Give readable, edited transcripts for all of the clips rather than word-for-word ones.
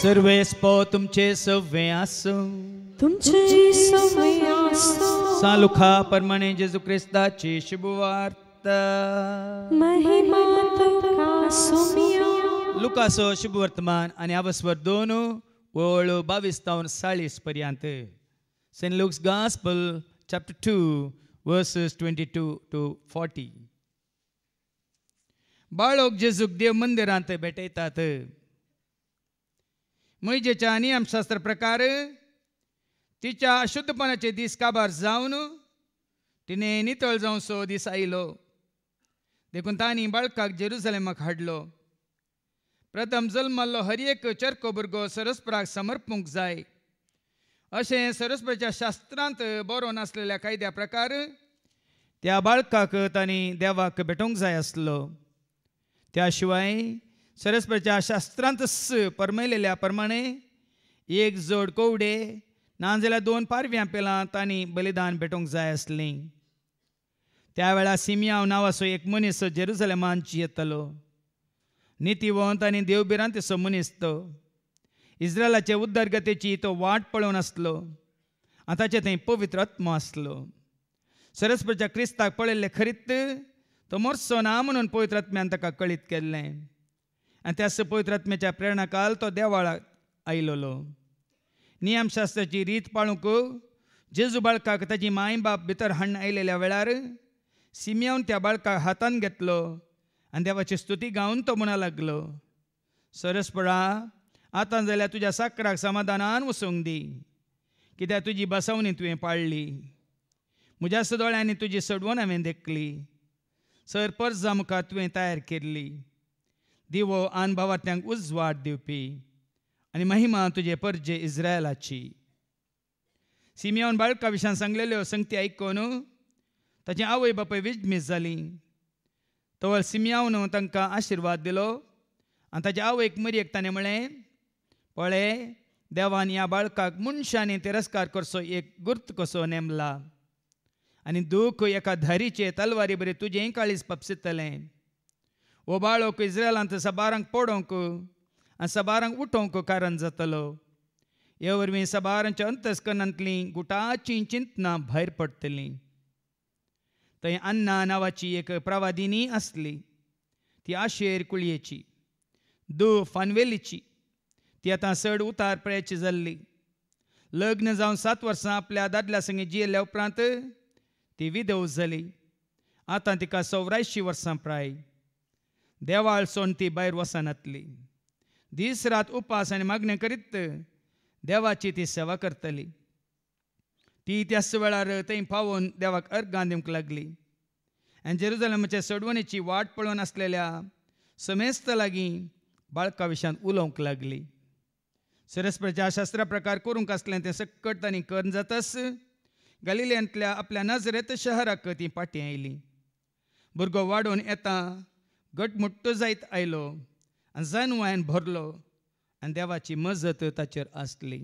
सर्वेस्पो तुमचे सव्वे आसो, तुमचे सव्वे आसो. सालुखा परमाणे जेजू ख्रिस्ताची शुभवार्ता. महिमा तुका सुमिया. लुकासो शुभवर्तमान आणि अवस्वर 2 ओळ 22-40 पर्यंत. Saint Luke's gospel chapter 2 verses 22 to 40. बाळोक जेजूक देव मंदिरांत भेटयतात. मोइजेच्या नियमशास्त्र प्रकार तिच्या अशुद्धपणाचे दीस काबार जावन तिने नितळ जावचो दीस आयलो देखून तांणी बाळकाक जेरुसलेमाक हाडलो. प्रथम जल्मल्लो हर एक चरको भुरगो सरस्पराक समर्पूंक जाय अशें सरस्वराच्या शास्त्रांत बरोवन आसलेल्या कायद्या प्रकार त्या बाळकाक तांणी देवाक भेटोवंक जाय आसलो. त्या शिवाय सरस्वराच्या शास्त्रांत परमयलेल्या प्रमाणे एक जोड कोवडे नाजाल्यार 2 पारव्यां पेलां तांणी बलिदान भेटोवंक जाय आसलीं. त्या वेळार सिमियाव नांवाचो एक मनीस जेरुसलेमान येतलो. नितीवंत आनी देवबिरांत असो मनीस तो. इस्रायलाचे उद्धारगतेची तो वाट पळोवन आसलो आनी ताचे थंय पवित्र आत्मो आसलो. सरस्वतीच्या क्रिस्ताक पळयल्ले खरीत तो मोरचो ना म्हणून पवित्र आत्म्यान ताका कळीत केल्लें आनी त्याच पवित्र आत्म्याच्या प्रेरणाकाल तो देवाळाक आयलोलो. नियमशास्त्राची रीत पाळूंक जेजू बाळकाक ताची माय बाप भितर हाडून आयलेल्या वेळार सिमियोन त्या बाळकाक हातान घेतलो आनी देवाची स्तुती गावन तो म्हणूंक लागलो, सरस्परा आतां जाल्यार तुज्या साकराक समाधानान वसूंक दी, कित्याक तुजी बसवणी तुवें पाळ्ळी. म्हज्या दोळ्यांनी तुजी सडवण हांवें देखली. सर पर्जा मुखार तुवें तयार केल्ली. दिवो आन भावार्थ्यांक उजवाड दिवपी आनी महिमा तुजे परजे इस्रायलाची. सिमियोन बाळका विशयान सांगलेल्यो संगती आयकून ताची आवय बापूय विजमीत जाली. तोवर सिमियोन तांकां आशिर्वाद दिलो आनी ताच्या आवयक मरयेक ताणें म्हळें, पळय देवान ह्या बाळकाक मनशांनी तिरस्कार करचो एक गुर्त कसो नेमला आनी दूख एका धारीचे तलवारी बरें तुजेंय काळीज पपसितलें. हो बाळक इस्रायलांत सबारांक पडोवंक आनी सबारांक उठोवंक कारण जातलो. हे वरवीं सबारांच्या अंतस्करणांतलीं गुटाचीं चिंतनां भायर पडटलीं. थंय अन्ना नांवाची एक प्रवादिनी आसली. ती आशेर कुळयेची. फानवेलीची. ती आतां चड उतार पिळेची जाल्ली. लग्न जावन 7 वर्सां आपल्या दादल्या संगी जियेल्या उपरांत ती विधव जाली. आतां तिका 84 वर्सां प्राय. देवाळ सोडून ती भायर वचनातली. दीस रात उपास आनी मागणें करीत देवाची ती सेवा करतली. ती त्याच वेळार थंय पावून देवाक अर्गां दिवंक लागली आनी जेरुसलेमाचे सडवणेची वाट पळोवन आसलेल्या समेस्त लागीं बाळका विशयान उलोवंक लागली. सरस्वतीच्या शास्त्रा प्रकार करूंक आसलें तें सकट तांणी करून जाताच गलिलेंतल्या आपल्या नजरेत शहराक ती पाटी आयली. भुरगो वाडून येता घटमुट्ट जायत आयलो आनी जानवायन भरलो आनी देवाची मजत ताचेर आसली.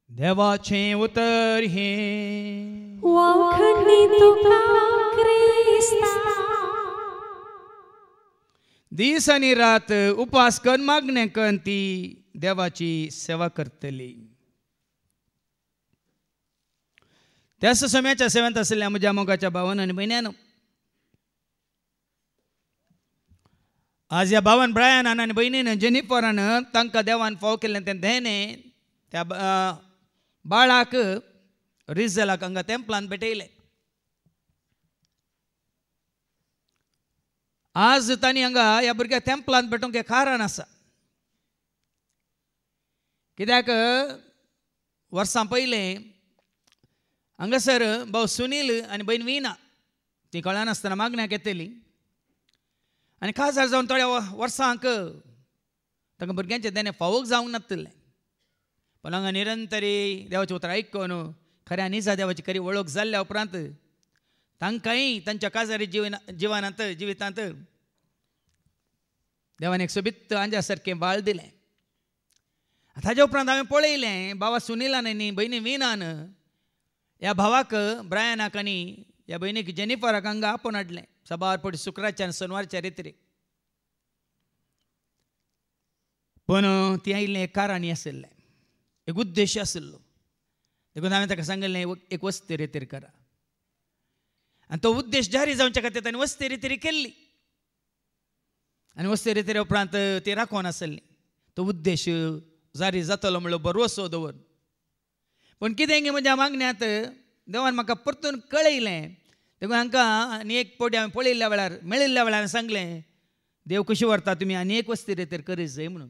देवाचें उतर हे वाखणी तुका क्रिस्ता. दीस आनी रात उपास करून मागणें करून ती देवाची सेवा करतली. त्याच समयाच्या सेवेंत आशिल्ल्या म्हज्या मोगाच्या भावान आनी भयण्यान, आज ह्या भावान ब्रायनान आनी भयणीन जेनिफरान तांकां देवान फाव केल्लें तें धेने त्या बाळाक रिजलाक हांगा तेंपलान भेटयलें. आज तांणी हांगा ह्या भुरग्याक तेंपलान भेटोवंक एक कारण आसा. कित्याक वर्सां पयलें हांगासर भाव सुनील आनी भयण विना ती कळनासतना मागण्याक येतली आनी खाजार जावन थोड्या वर्सांक तांकां भुरग्यांचे देणे फावूक जावंक नासलें. पण हांगा निरंतरी देवाचें उतर आयकून खऱ्या निजा देवाची खरी वळख जाल्ल्या उपरांत तांकांय तांच्या काजारी जिवितांत देवान एक सोबीत आंजा सारकें बाळ दिलें. ताच्या उपरांत हांवें पळयलें भावा सुनीलान आनी भयणी विनान ह्या भावाक ब्रायनाक आनी ह्या भयणीक जेनिफराक हांगा आपोवन हाडलें सबार पटी शुक्रारच्या आनी शेनवारच्या रितीक. पण ती आयिल्लें एक कारणी आशिल्लें, एक उद्देश आशिल्लो. देखून हांवें ताका सांगिल्लें एक वस्त रितीर करा. आनी तो उद्देश जारी जावचे खातीर ताणें वस्ती रितीर केल्ली. आनी वस्ती रितीर उपरांत ती राखोन आसली. तो उद्देश जारी जातलो म्हणलो भरवसो दवर. पण कितें गे म्हज्या मागण्यांत देवान म्हाका परतून कळयलें. देखून हांकां आनी एक फावटी हांवें पळयल्ल्या वेळार मेळिल्ल्या वेळार सांगलें, देव कशी व्हरता तुमी आनी एक वस्ती रितीर करीत जाय म्हणून.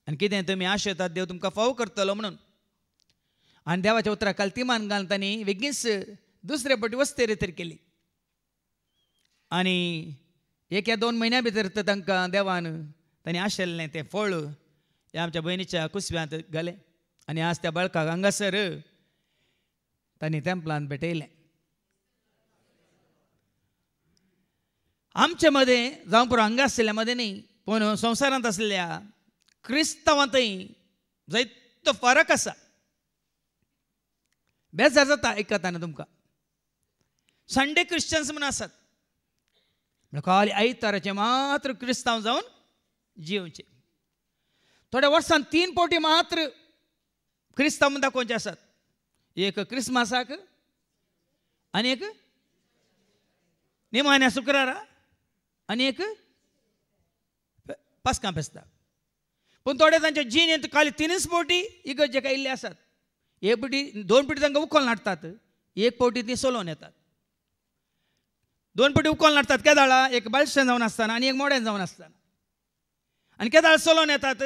आनी कितें तुमी आशेतात देव तुमकां फावो करतलो म्हणून. आनी देवाच्या उतराक काल तिमान घालून तांणी बेगीनच दुसरे फावटी वस्ती रितीर केली. आनी 1-2 म्हयन्या भितर तांकां देवान तांणी आशिल्लें तें फळ ह्या आमच्या भयणीच्या कुसव्यांत घालें. आनी आज त्या बाळकाक हांगासर तांणी टेंपलांत भेटयलें. आमचे मदें जावं पुरो हांगा आशिल्ल्या मदें न्ही, पूण संवसारांत आशिल्ल्या क्रिस्तांवांतय जायतो फरक आसा. बेजार जाता आयकताना तुमकां. संडे क्रिश्चन्स म्हूण आसात, खाली आयताराचे मात्र क्रिस्तांव जावन जिवचे. थोड्या वर्सान 3 फावटी मात्र क्रिस्तांव म्हूण दाखोवचे आसात. एक क्रिस्मसाक आनी एक निमाण्या शुक्रारा आनी एक पास्कां फेस्ताक. पूण थोडे तांच्या जिणेंत खाली 3च फावटी इगर्जेक आयिल्ले आसात. एक फावटी 2 फावटी तांकां उखोल नाडटात, एक फावटी ती सोलोवन येतात. 2 फावटी उखोल नाडटात केदाळा, एक बाळशें जावन आसतना आनी एक मोड्यान जावन आसतना. आनी केदाळ सोलोवन येतात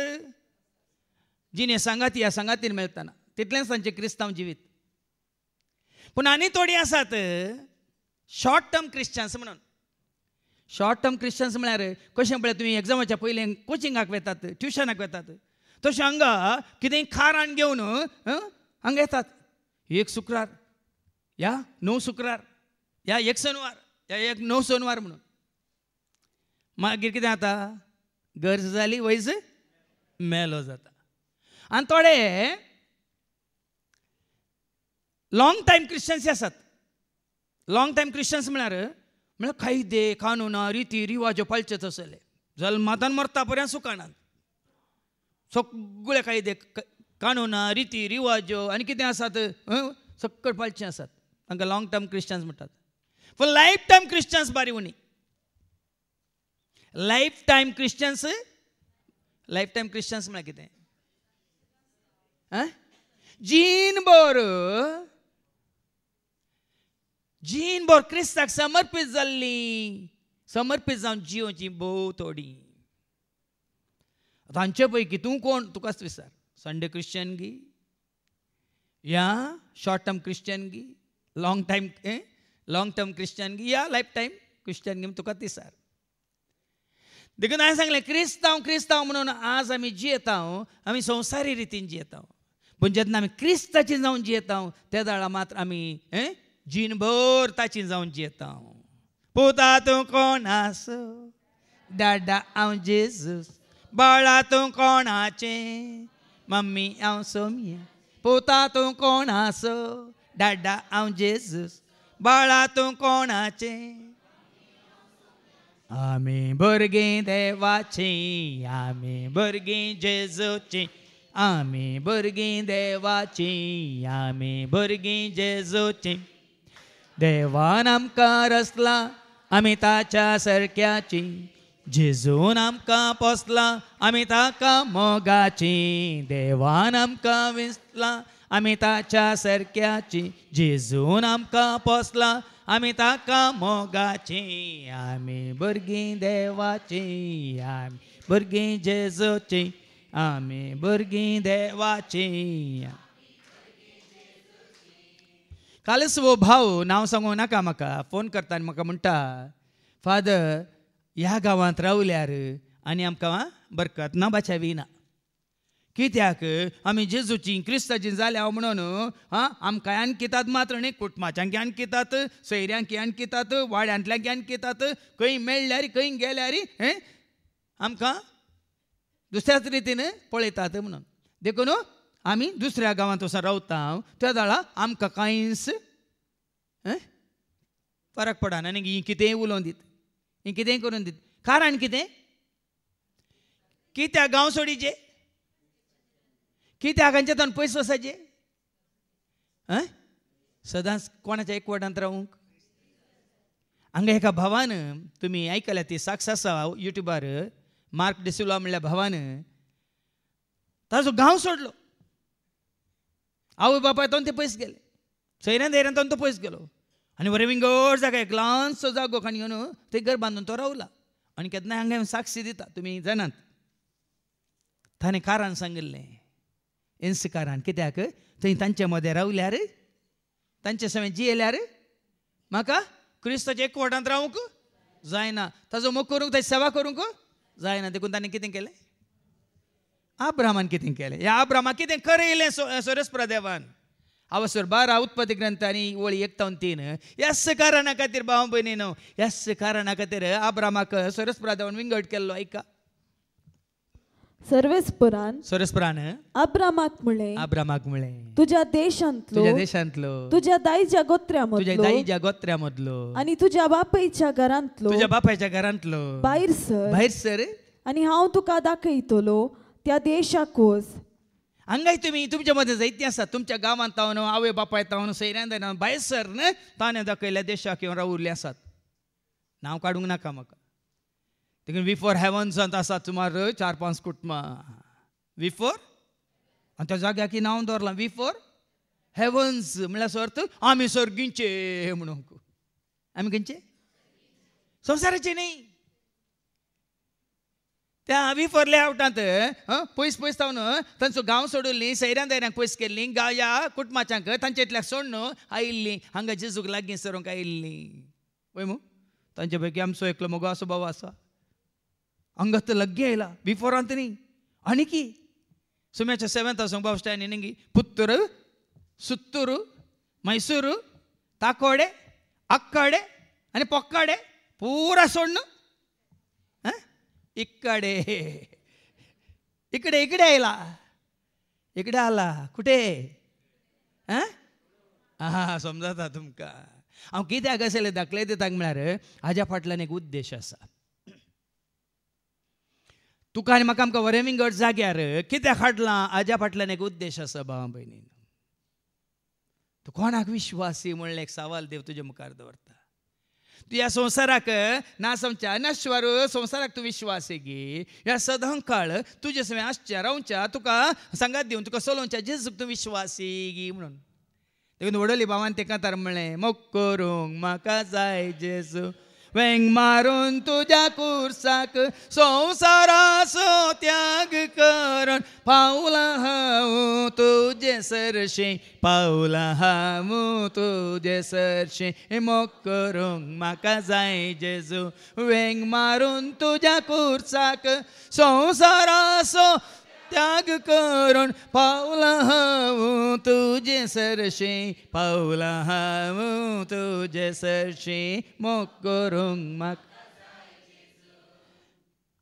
जिणे सांगाती ह्या सांगातीन मेळटना. तितलेंच तांचें क्रिस्तांव जिवीत. पूण आनी थोडीं आसात शॉर्ट टर्म क्रिश्चन्स म्हणून. शॉर्ट टर्म क्रिश्चन्स म्हळ्यार कशें पळय तुमी एग्जामाच्या पयलें कोचिंगाक वेतात, ट्युशनाक वेतात, तशें हांगा कितेंय खारान घेवन हांगा येतात. एक शुक्रार या 9 शुक्रार या 1 शेनवार या 9 शेनवार म्हणून. मागीर कितें जाता, गरज जाली वयज मेलो जाता. आनी थोडे लॉंग टायम क्रिश्चन्स आसात. लॉंग टायम क्रिश्चन्स म्हळ्यार कायदे कानुना रिती रिवाजो पाळचेच आसले. जल्मातान मरता पर्यंत सुकानात. सगळे कायदे कानुना रिती रिवाजो आनी कितें आसात सक्कळ पाळचें आसात. तांकां लॉंग टर्म क्रिश्चन्स म्हणटात. पूण लायफ टायम क्रिश्चन्स बारी उणी. लायफ टायम क्रिश्चन्स म्हळ्यार कितें, जीन भर क्रिस्ताक समर्पीत जाल्ली, समर्पीत जावन जिवची भोव थोडी. तांचे पैकी तूं कोण, तुकाच विचार. संडे क्रिश्चन गी या शॉर्ट टर्म क्रिश्चन गी, लॉंग टर्म क्रिश्चन गी या लायफ टायम क्रिश्चन गी, तुकाच विचार. देखून हांवें सांगलें क्रिस्तांव म्हणून आज आमी जियेता, आमी संवसारी रितीन जियेता. पूण जेन्ना आमी क्रिस्ताची जावन जियेता त्या दाळा मात्र आमी जीणभर ताची जावन जियेता. पुता तूं कोण आसो, दादा हांव जेजूस, बाळा तूं कोणाचें, मम्मी हांव सोमिया. पुता तूं कोण आसो, दादा हांव जेजूस, बाळा तूं कोणाचें. आमी भुरगीं देवाचीं, आमी भुरगीं जेजूचीं, आमी भुरगीं देवाचीं, आमी भुरगीं जेजूचीं. देवान आमकां रचला आमी ताच्या सारक्याची, जेजून आमकां पोसला आमी ताका मोगाची. देवान आमकां विसला आमी ताच्या सारक्याची, जेजून आमकां पोसला आमी ताका मोगाची. आमी भुरगीं देवाची, आमी भुरगीं जेजूची, आमी भुरगीं देवाची. कालच वो भाव नांव सांगूं नाका म्हाका फोन करता आनी म्हाका म्हणटा, फादर ह्या गांवांत रावल्यार आनी आमकां बरकत ना बाचावी ना. कित्याक आमी जेजूची क्रिस्ताची जाल्या म्हणून आमकां आणकितात मात्र न्ही, कुटुंबाच्यांक आणकितात, सयऱ्यांक आणकितात, वाड्यांतल्यांक आणकितात, खंय मेळ्ळ्यार खंय गेल्यार आमकां दुसऱ्याच रितीन पळयतात म्हणून. देखून आमी दुसऱ्या गांवांत वचून रावता त्या दाळा आमकां कांयच फरक पडना. आनी ही कितेंय उलोवन दीत, ही कितेंय करून दीत. कारण कितें, कित्याक गांव सोडीचे, कित्याक हांचेतून पयस वसाचे, सदांच कोणाच्या एकवटांत रावूंक. हांगा एका भावान, तुमी आयकल्या ती साक्ष आसा युट्यूबार, मार्क डिसिल्वा म्हणल्या भावान ताजो गांव सोडलो. आवय बापाय तावन ते पयस गेले, सैऱ्यान धैर्यान तावन तो पयस गेलो आनी बरें विंगड जागा एक ल्हानसो जागो खान घेवन थंय घर बांदून तो रावला. आनी केन्ना हांगा हांवें साक्षी दिता, तुमी जाणात ताणें कारान सांगिल्लें, इंसकारान, कित्याक थंय तांचे मदें रावल्यार, तांचे समेत जियेल्यार म्हाका क्रिस्ताच्या एकवटांत रावूंक जायना, ताजो मोग करूंक, ताची सेवा करूंक जायना. देखून ताणें कितें केलें? अब्रामान कितें केलें? ह्या अब्रामाक कितें करयलें सोरेस्परा देवान? अवसर 12 उत्पत्ती ग्रंथ आनी वळी 1-3. ह्याच कारणा खातीर भाव भयणीनो, ह्याच कारणा खातीर अब्रामाक सोरेस्परा देवान विंगड केल्लो. ऐका, सोरेस्परान अब्रामाक म्हळें, तुज्या देशांतलो, तुज्या दायच्या गोत्र्यामदलो आनी तुज्या बापायच्या घरांतलो भायर सर आनी हांव तुका दाखयतलो त्या देशाक वच. हांगाय तुमी तुमच्या मदें जायतीं आसात, तुमच्या गांवांत तावन, आवय बापाय तावन, सैऱ्यान धैर्यान भायर सर ताणें दाखयल्या देशाक येवन रावुरले आसात. नांव काडूंक नाका म्हाका. देखून विफोर हेवन्सांत आसात सुमार 4-5 कुटुंबां. विफोर आनी त्या जाग्याक नांव दवरलां विफोर हेवन्स, म्हळ्यार अर्थ आमी सर्गींचे म्हणून. आमी खंयचे? संवसाराचे न्ही. त्या विफोर लेआउटांत पयस पयस तावन तांचो गांव सोडुल्लीं, सैऱ्यान धैर्यांक पयस केल्लीं, ह्या कुटुंबाच्यांक तांचे इतल्याक सोडून आयिल्लीं, हांगा जेजूक लागीं सरूंक आयिल्लीं. पळय मू, तांचे पैकी आमचो एकलो मोगो असो भाव आसा, हांगा तो लग्गी आयला विफोरांत न्ही. आनी की सुम्याच्या 7th संभाव स्टॅन निंगी पुत्तूर, सुत्तूर, मैसूर, ताकोडे, अक्काडे आनी पोक्काडे पुरा सोडून इकडे इकडे इकडे आयला. इकडे आला कुठे? समजता तुमकां. हांव कित्याक अशें दाखले दिताक म्हळ्यार हाज्या फाटल्यान एक उद्देश आसा. तुका आनी म्हाका आमकां वरें विंगड जाग्यार कित्याक हाडलां? हाज्या फाटल्यान एक उद्देश आसा. भावा भयणीन, तूं कोणाक विश्वासी म्हणलें एक सवाल देव तुजे मुखार दवरता. तू ह्या संवसाराक ना समच्या नश्वर संवसाराक तूं विश्वासी घे. ह्या सदांकाळ तुजे समेत आसच्या रावच्या, तुका सांगात दिवन तुका चलोवच्या जेजूक तूं विश्वासी घे म्हणून. देखून वडोली भावान तेका तर म्हणलें, मोग करूंक म्हाका जाय जेजू, वेंग मारून तुज्या कुर्साक, संवसाराचो त्याग करून पावला हांव तुजे सरशें, पावला हांव तुजे सरशें. मोग करूंक म्हाका जाय जेजू, वेंग मारून तुज्या कुर्साक, संवसाराचो त्याग करून पावला हांव तुजे सरशें, पावला हांव तुजे सरशें. मोग करूंक म्हाका.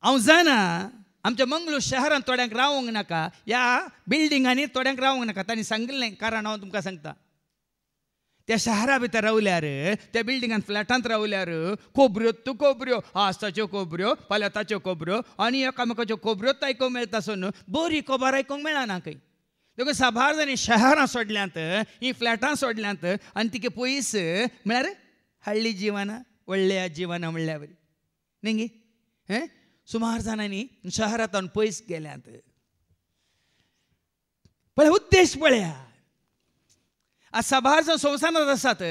हांव जाणा आमच्या मंगळूर शहरांत थोड्यांक रावूंक नाका, ह्या बिल्डिंगांनी थोड्यांक रावूंक नाका. तांणी सांगिल्लें कारण हांव तुमकां सांगता. त्या शहरा भितर रावल्यार, त्या बिल्डिंगांत फ्लॅटांत रावल्यार खोबऱ्यो तूं खोबऱ्यो, आस्ताच्यो खोबऱ्यो, फाल्यां ताच्यो खोबऱ्यो आनी एकामेकाच्यो खोबऱ्योच आयकूंक मेळटा. सोन बरी खबर आयकूंक मेळना खंय. देखून साबार जाणी शहरां सोडल्यांत, ही फ्लॅटां सोडल्यांत आनी तिके पयस म्हळ्यार हळ्ळी जिवनां, व्हडल्या जिवनां म्हणल्या बरी न्ही गे. सुमार जाणांनी शहरांतून पयस गेल्यांत. पळय उद्देश पळया. आज साबार जण संवसारांत आसात,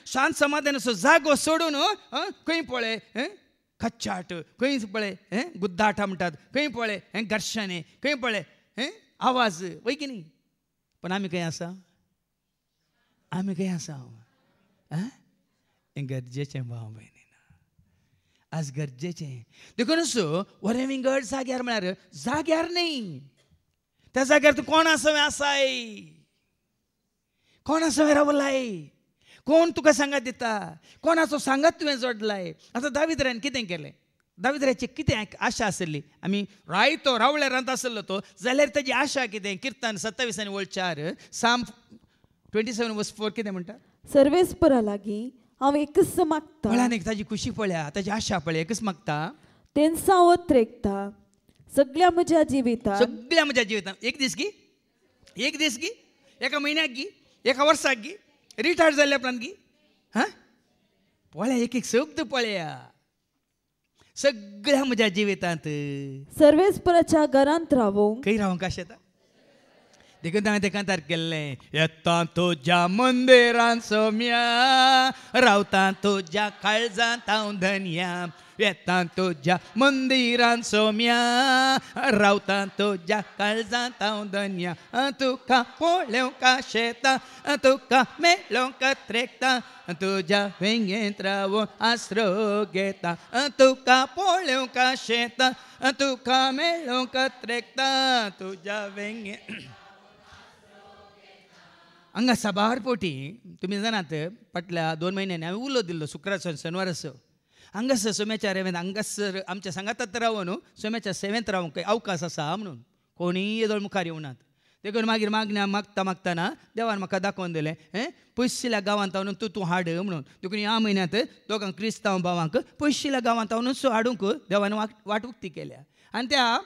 शांत समाधान असो जागो सोडून खंय पळय खच्चाट, खंय पळय गुद्दाटा म्हणटात, खंय पळय घर्शणे, खंय पळय आवाज, वय की न्ही. पण आमी खंय आसा? आमी खंय आसा? गरजेचें भाव भयणीन, आज गरजेचें. देखून असो वरें विंगड जाग्यार म्हळ्यार जाग्यार न्ही, त्या जाग्यार तूं कोण आसाय, कोणा सवय रावलाय, कोण तुका सांगात दिता, कोणाचो सांगात तुवें जोडलाय. आतां दाविद्रान कितें केलें? दाविद्राची कितें आशा आसली? आमी रायतो रावळे रांत आसलो तो, जाल्यार ताजी आशा कितें? किर्तन 27 आनी 4, साम 27:4 कितें म्हणटा? सर्वेस्परा लागीं हांव एकच मागता. म्हळ्यार ताजी खुशी पळया, ताजी आशा पळया, एकच मागता. तें सावत्र ऐकता, सगळ्या म्हज्या जिवितांत सगळ्या म्हज्या जिवितांत एक दीस गी एका म्हयन्याक गी एका वर्साक गी रिटायर जाल्ल्या उपरांत गी पळया एक शब्द पळया सगळ्या म्हज्या जिवितांत सर्वेस्पराच्या घरांत रावूंक खंय रावूंक कशें येता देखून हांवें तें कांतार केल्लें येता तुज्या मंदिरांत सोम्या रावता तुज्या काळजांत हांव धन्या येता तुज्या मंदिरांत सोम्या रावता तुज्या काळजांत हांव धन्या तुका पळोवंक शेता तुका मेळोवंक त्रेकता तुज्या वेंगेंत रावून आसरो घेता तुका पळोवंक शेता तुका मेळोवंक त्रेकता तुज्या वेंगेंत हांगा साबार पोटी तुमी जाणात फाटल्या 2 म्हयन्यांनी हांवें उलो दिल्लो शुक्रारचो शेनवाराचो हांगासर सोम्याच्या रेवेंत हांगासर आमच्या सांगातात रावो न्हू सोम्याच्या सेवेंत रावंक अवकाश आसा म्हणून कोणीय येदोळ मुखार येवनात देखून मागीर मागण्या मागतना देवान म्हाका दाखोवन दिलें पयशिल्ल्या गांवांत व्हरून तूं हाड म्हणून देखून ह्या म्हयन्यांत दोगांक क्रिस्तांव भावांक पयशिल्ल्या गांवांत व्हरून हाडूंक देवान वाट उक्ती केल्या आनी त्या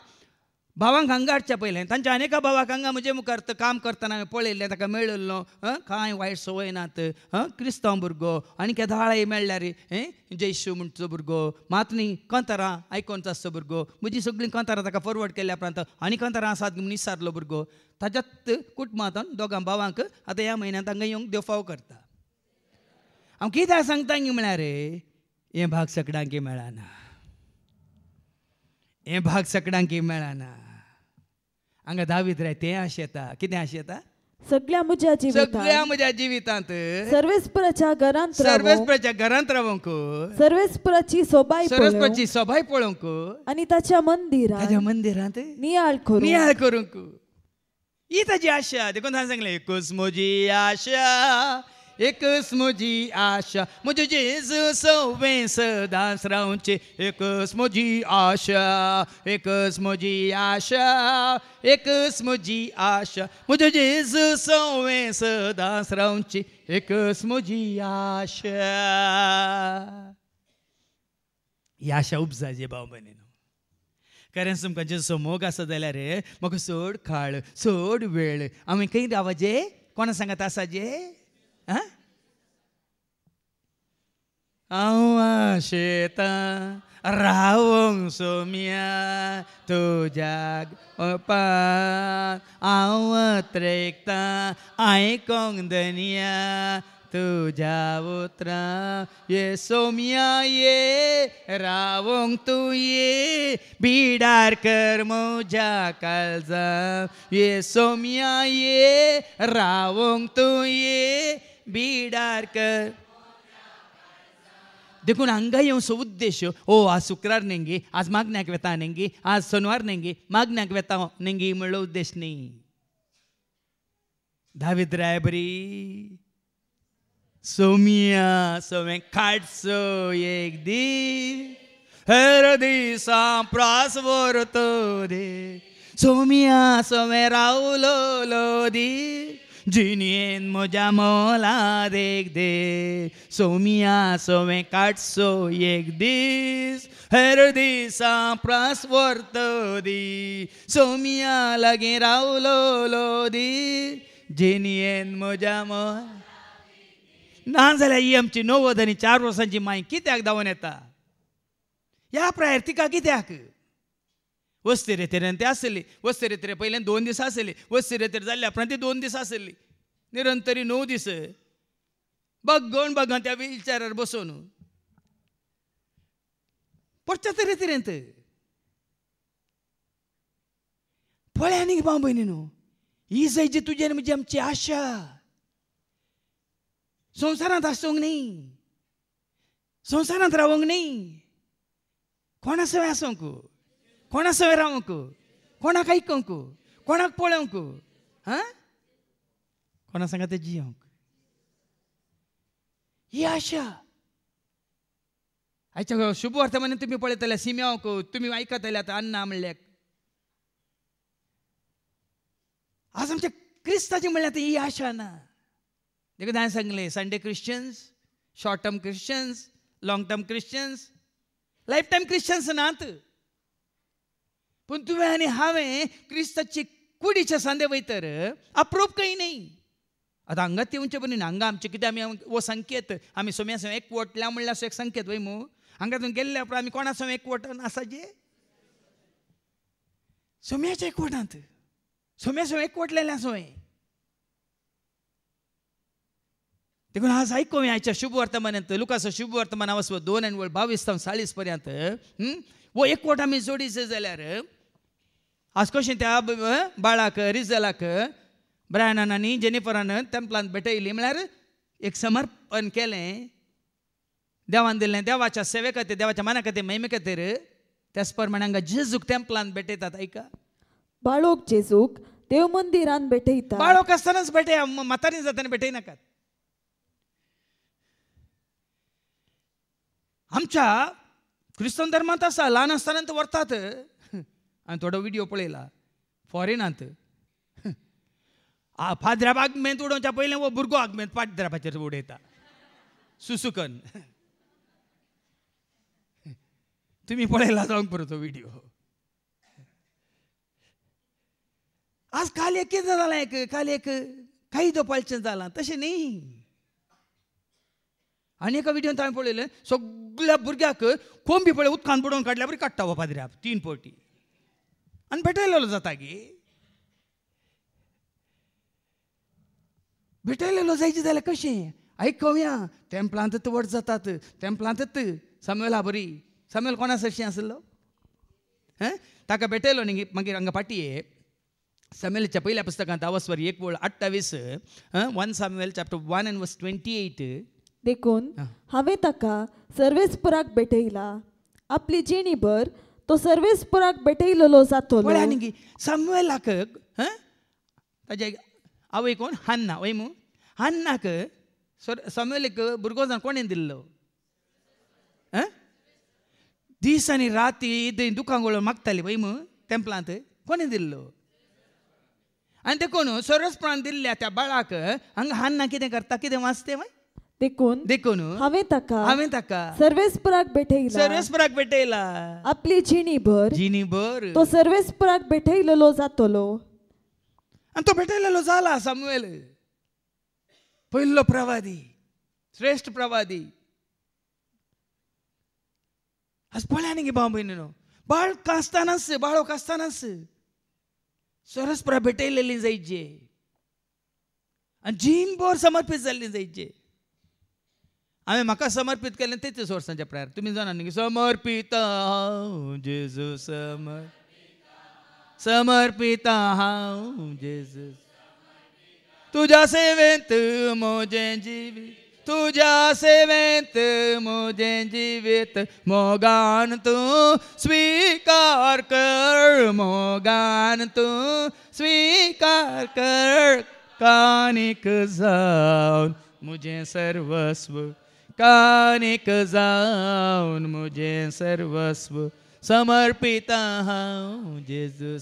भावांक हांगा हाडच्या पयलें तांच्या अनेका भावाक हांगा म्हजे मुखार काम करतना हांवें पळयल्लें ताका मेळिल्लो कांय वायट संवय नात क्रिस्तांव भुरगो आनी केदाळय मेळ्ळ्यार जयशू म्हणचो भुरगो मात न्ही कांतारां आयकोनचो आसचो भुरगो म्हजी सगळीं कांतारां ताका फॉरवर्ड केल्या उपरांत आनी कांतारां आसात म्हूण विचारलो भुरगो ताज्यात कुटुंबांत दोगां भावांक आतां ह्या म्हयन्यांत हांगा येवंक देव फाव करता हांव कित्याक सांगता म्हळ्यार हें भाग सगळ्यांक मेळना हें भाग सगळ्यांक मेळना हांगा दावीद राय तें आशें येता कितें आशें येता सगळ्या म्हज्या जिवितांत सर्वेस्पराच्या घरांत रावंक सर्वेस्पराची सोबाय पळोवंक आनी ताच्या मंदिरांत नियाळ करूंक ही ताजी आशा देखून हांवें सांगलें एकूच म्हजी आशा एकच म्हजी आशा म्हजे जेजू सवें सदांच रावचे एकच म्हजी आशा एकच म्हजी आशा एकच म्हजी आशा म्हजे जेजू सवें सदांच रावचे एकच म्हजी आशा ही आशा उपजायची भाव भयणीनो कारण तुमकां जेजू मोग आसा जाल्यार म्हाका चड काळ चड वेळ हांवें खंय रावचे कोणा सांगत आसाचे हांव आशेता रावंक सोम्या तुज्या पान हांव त्रेकता आयकोंक धन्या तुज्या उतरां ये सोम्या ये रावंक तूं ये बिडार कर म्हज्या काळजांत ये सोम्या ये रावंक तूं ये बिडार कर देखून हांगा येवचो उद्देश आज शुक्रार नेंगी आज मागण्याक वेता नेंगी आज सोनवार नेंगी मागण्याक वेता नेंगी म्हणलो उद्देश न्ही दावीद राय बरी सोम्या सवें काडचो एक दीस हेर दिसां प्रास व्हरतो दे सोम्या सवें रावलो दी जिणेन म्हज्या मोलाद एक दे सोम्या सवें काडचो एक दीस हेर दिसां प्रास व्हरतो दी सोम्या लागीं रावलो दी जिणेन म्हज्या मोल ना जाल्यार ही आमची 90 आनी 4 वर्सांची माय कित्याक धांवन येता ह्या प्रायर तिका कित्याक वस्तिरेतेर ते आसली वस्तिरेतेर पयलें 2 दीस आसली वस्तिरेतेर जाल्ल्या उपरांत ती 2 दीस आसली निरंतरी 9 दीस बघून त्या व्हीलचॅरार बसून पडच्या तरेतरेंत पळया न्ही भाव भयणीनो ही जायची तुजी आनी म्हजी आमची आशा संवसारांत आसूंक न्ही संवसारांत रावंक न्ही कोणा सवय आसूंक कोणा सवय रावंक कोणाक आयकूंक कोणाक पळोवंक कोणा सांगा ते जियोंक ही आशा आयच्या शुभ वर्तमानांत तुमी पळयतले सिम्याक तुमी आयकतले आतां अन्ना म्हणल्यार आज आमच्या क्रिस्ताची म्हणल्यार ही आशा ना देखून हांवें सांगलें Sunday Christians short term Christians long term Christians life time Christians नात पण तुवें आनी हांवें क्रिस्ताची कुडीचे सांदे वयतर अप्रूप काही नाही. आता हांगा ते उंचे बरी हांगा आमचे कितें आमी वो संकेत आमी सोम्यासो एकवटल्या म्हणल्यार असो एक संकेत वय मू हांगा थंय गेल्ले उपरांत आमी कोणासो एकवटन आसा जे सोम्याच्या एकवटांत सोम्यासो एकवटलेले आसोय. देखून आज आयकोवें आयच्या शुभ वर्तमानांत लुकाचो शुभ वर्तमान वचप 2:22-40 पर्यंत वो एकवट आमी जोडीचे जाल्यार आज कशें त्या बाळाक रिजलाक ब्रायनान आनी जेनिफरान टेंपलांत भेटयली म्हळ्यार एक समर्पण केलें देवान दिल्लें देवाच्या सेवे खातीर देवाच्या मना खातीर महिमे खातीर. त्याच प्रमाणे हांगा जेजूक टेंपलांत भेटयतात. ऐका बाळोक जेजूक देव मंदिरान भेटयतात. बाळोक आसतनाच भेटया म्हातारी जाताना भेटयनाकात. आमच्या क्रिस्तन धर्मांत आसा ल्हान आसतना तो व्हरतात. हांवें थोडो व्हिडिओ पळयला फॉरेनांत फादराक आगमेंत उडोवच्या पयलें वो भुरगो आगमेंत फादरापाचेर उडयता सुसुकन. तुमी पळयला जावंक पुरो तो व्हिडिओ. आज काल एक कितें जालां एक काल एक कायदो पाळचें जालां तशें न्ही. आनी एका व्हिडिओंत हांवें पळयलें सगळ्या भुरग्याक कोंबी पळय उदकांत बुडोवन काडल्या बरी काडटा हो फादराक 3 फावटी आनी भेटयलेलो जाता गे. भेटयलेलो जायचे जाल्यार कशें आयकोवया टेंपलांत वट जातात टेंपलांतच सामुएला बरी सामुएल कोणा सरशी आसलो ताका भेटयलो न्ही. मागीर हांगा पाटये सामुएलाच्या पयल्या पुस्तकांत आवस्वर 1:28 1 Samuel chapter 1:28 देखून हांवें ताका सर्वेस्पराक भेटयला आपली जिणीभर तो सर्वेस्पराक भेटयलेलो जातलो. पळय आनी सामुएलाक ताजे आवय कोण हन्ना वय मू हन्नाक सामुएलाक भुरगो जावन कोणें दिल्लो दीस आनी राती दुखांक वळोन मागताली वय मू टेंपलांत कोणें दिल्लो. आनी देखून सर्वेस्परान दिल्ल्या त्या बाळाक हांगा हन्ना कितें करता कितें वाचतें वय देखून हांवें ताका सर्वेस्पराक भेटयला आपली जिणीभर तो सर्वेस्पराक भेटयलेलो जातलो. आनी तो भेटयलेलो जाला सामुएल पयलो प्रवादी श्रेष्ठ प्रवादी. आज पळया न्ही गे भाव भयणीनो बाळक आसतनाच सर्वेस्परा भेटयलेली जायचे आनी जीणभर समर्पीत जाल्ली जायचे. हांवें म्हाका समर्पीत केलें तेच वर्सांच्या प्रायर तुमी जाणा न्ही समर्पीत हांव जेजू समर्पीत हांव जेजू तुज्या सेवेंत म्हजें जिवीत तुज्या सेवेंत म्हजें जिवीत मोगान तूं स्वीकार कर मोगान तूं स्वीकार कर कानीक जावन म्हजें सर्वस्व कानीक जावन म्हजें सर्वस्व समर्पीत हांव जेजू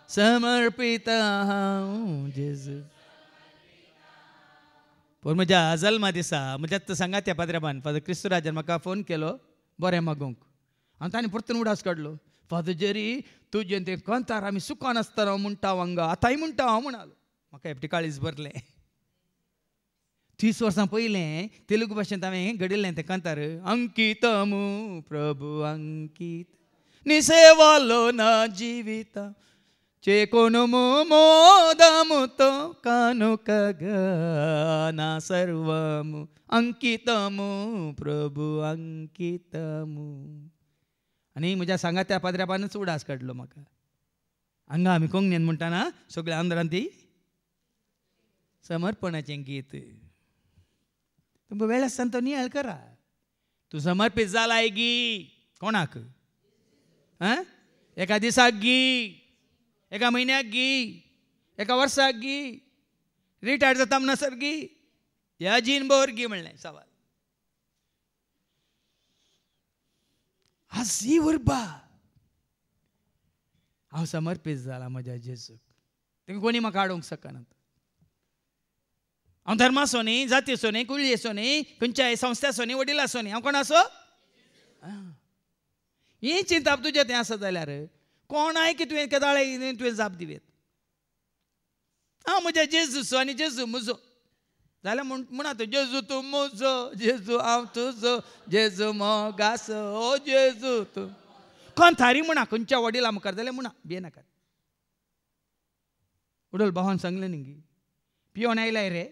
समर्पीत हांव जेजू. पूण म्हज्या जल्मा दिसा म्हज्याच सांगात्या पाद्र्याबान फादर क्रिस्तुराजान म्हाका फोन केलो बरें मागूंक आनी ताणें परतून उडास काडलो फादर जेरी तुजें तें कांतार आमी सुखान आसतना म्हणटा हांगा आतांय म्हणटा हांव म्हणालो. म्हाका हेपटी काळीज भरलें. 30 वर्सां पयलें तेलुगू भाशेंत हांवें घडिल्लें तें कांतार अंकितमू प्रभू अंकीत निसेवालो ना जिविता चेकोनुमु मोदमुतो कानुकगना सर्वमु अंकितमु प्रभू अंकितमु. आनी म्हज्या सांगात्या पाद्र्याबानूच उडास काडलो म्हाका. हांगा आमी कोंकणीन म्हणटाना सगळ्या आंध्रान ती समर्पणाचें गीत. तुमकां वेळ आसतना तो नियाळ करा. तूं समर्पीत जालाय गी कोणाक एका दिसाक गी एका म्हयन्याक गी एका वर्साक गी रिटायर जाता म्हणसर गी ह्या जीणभर गी म्हणलें सवाल. आज ही उर्बा हांव समर्पीत जाला म्हज्या जेजूक. तेका कोणी म्हाका हाडूंक शकनात. हांव धर्मासो न्ही जातीसो न्ही कुळयेचो न्ही खंयच्याय संस्थेचो न्ही वडिलाचो न्ही हांव कोण आसो ही चिंता तुझ्या तें आसा जाल्यार कोणाय की तुवें केदाळे तुवें जाप दिवेत. म्हज्या जेजूचो आनी जेजू म्हजो जाल्यार म्हणा तूं जेजू तूं म्हजो, जेजू हांव तुजो, जेजू मोगासो, ओ जेजू तूं कोंथारी म्हणा, खंयच्या वडिला मुखार जाल्यार म्हणा, भियेनाका. उडोल भावान सांगलें न्ही पियोन आयलाय रे,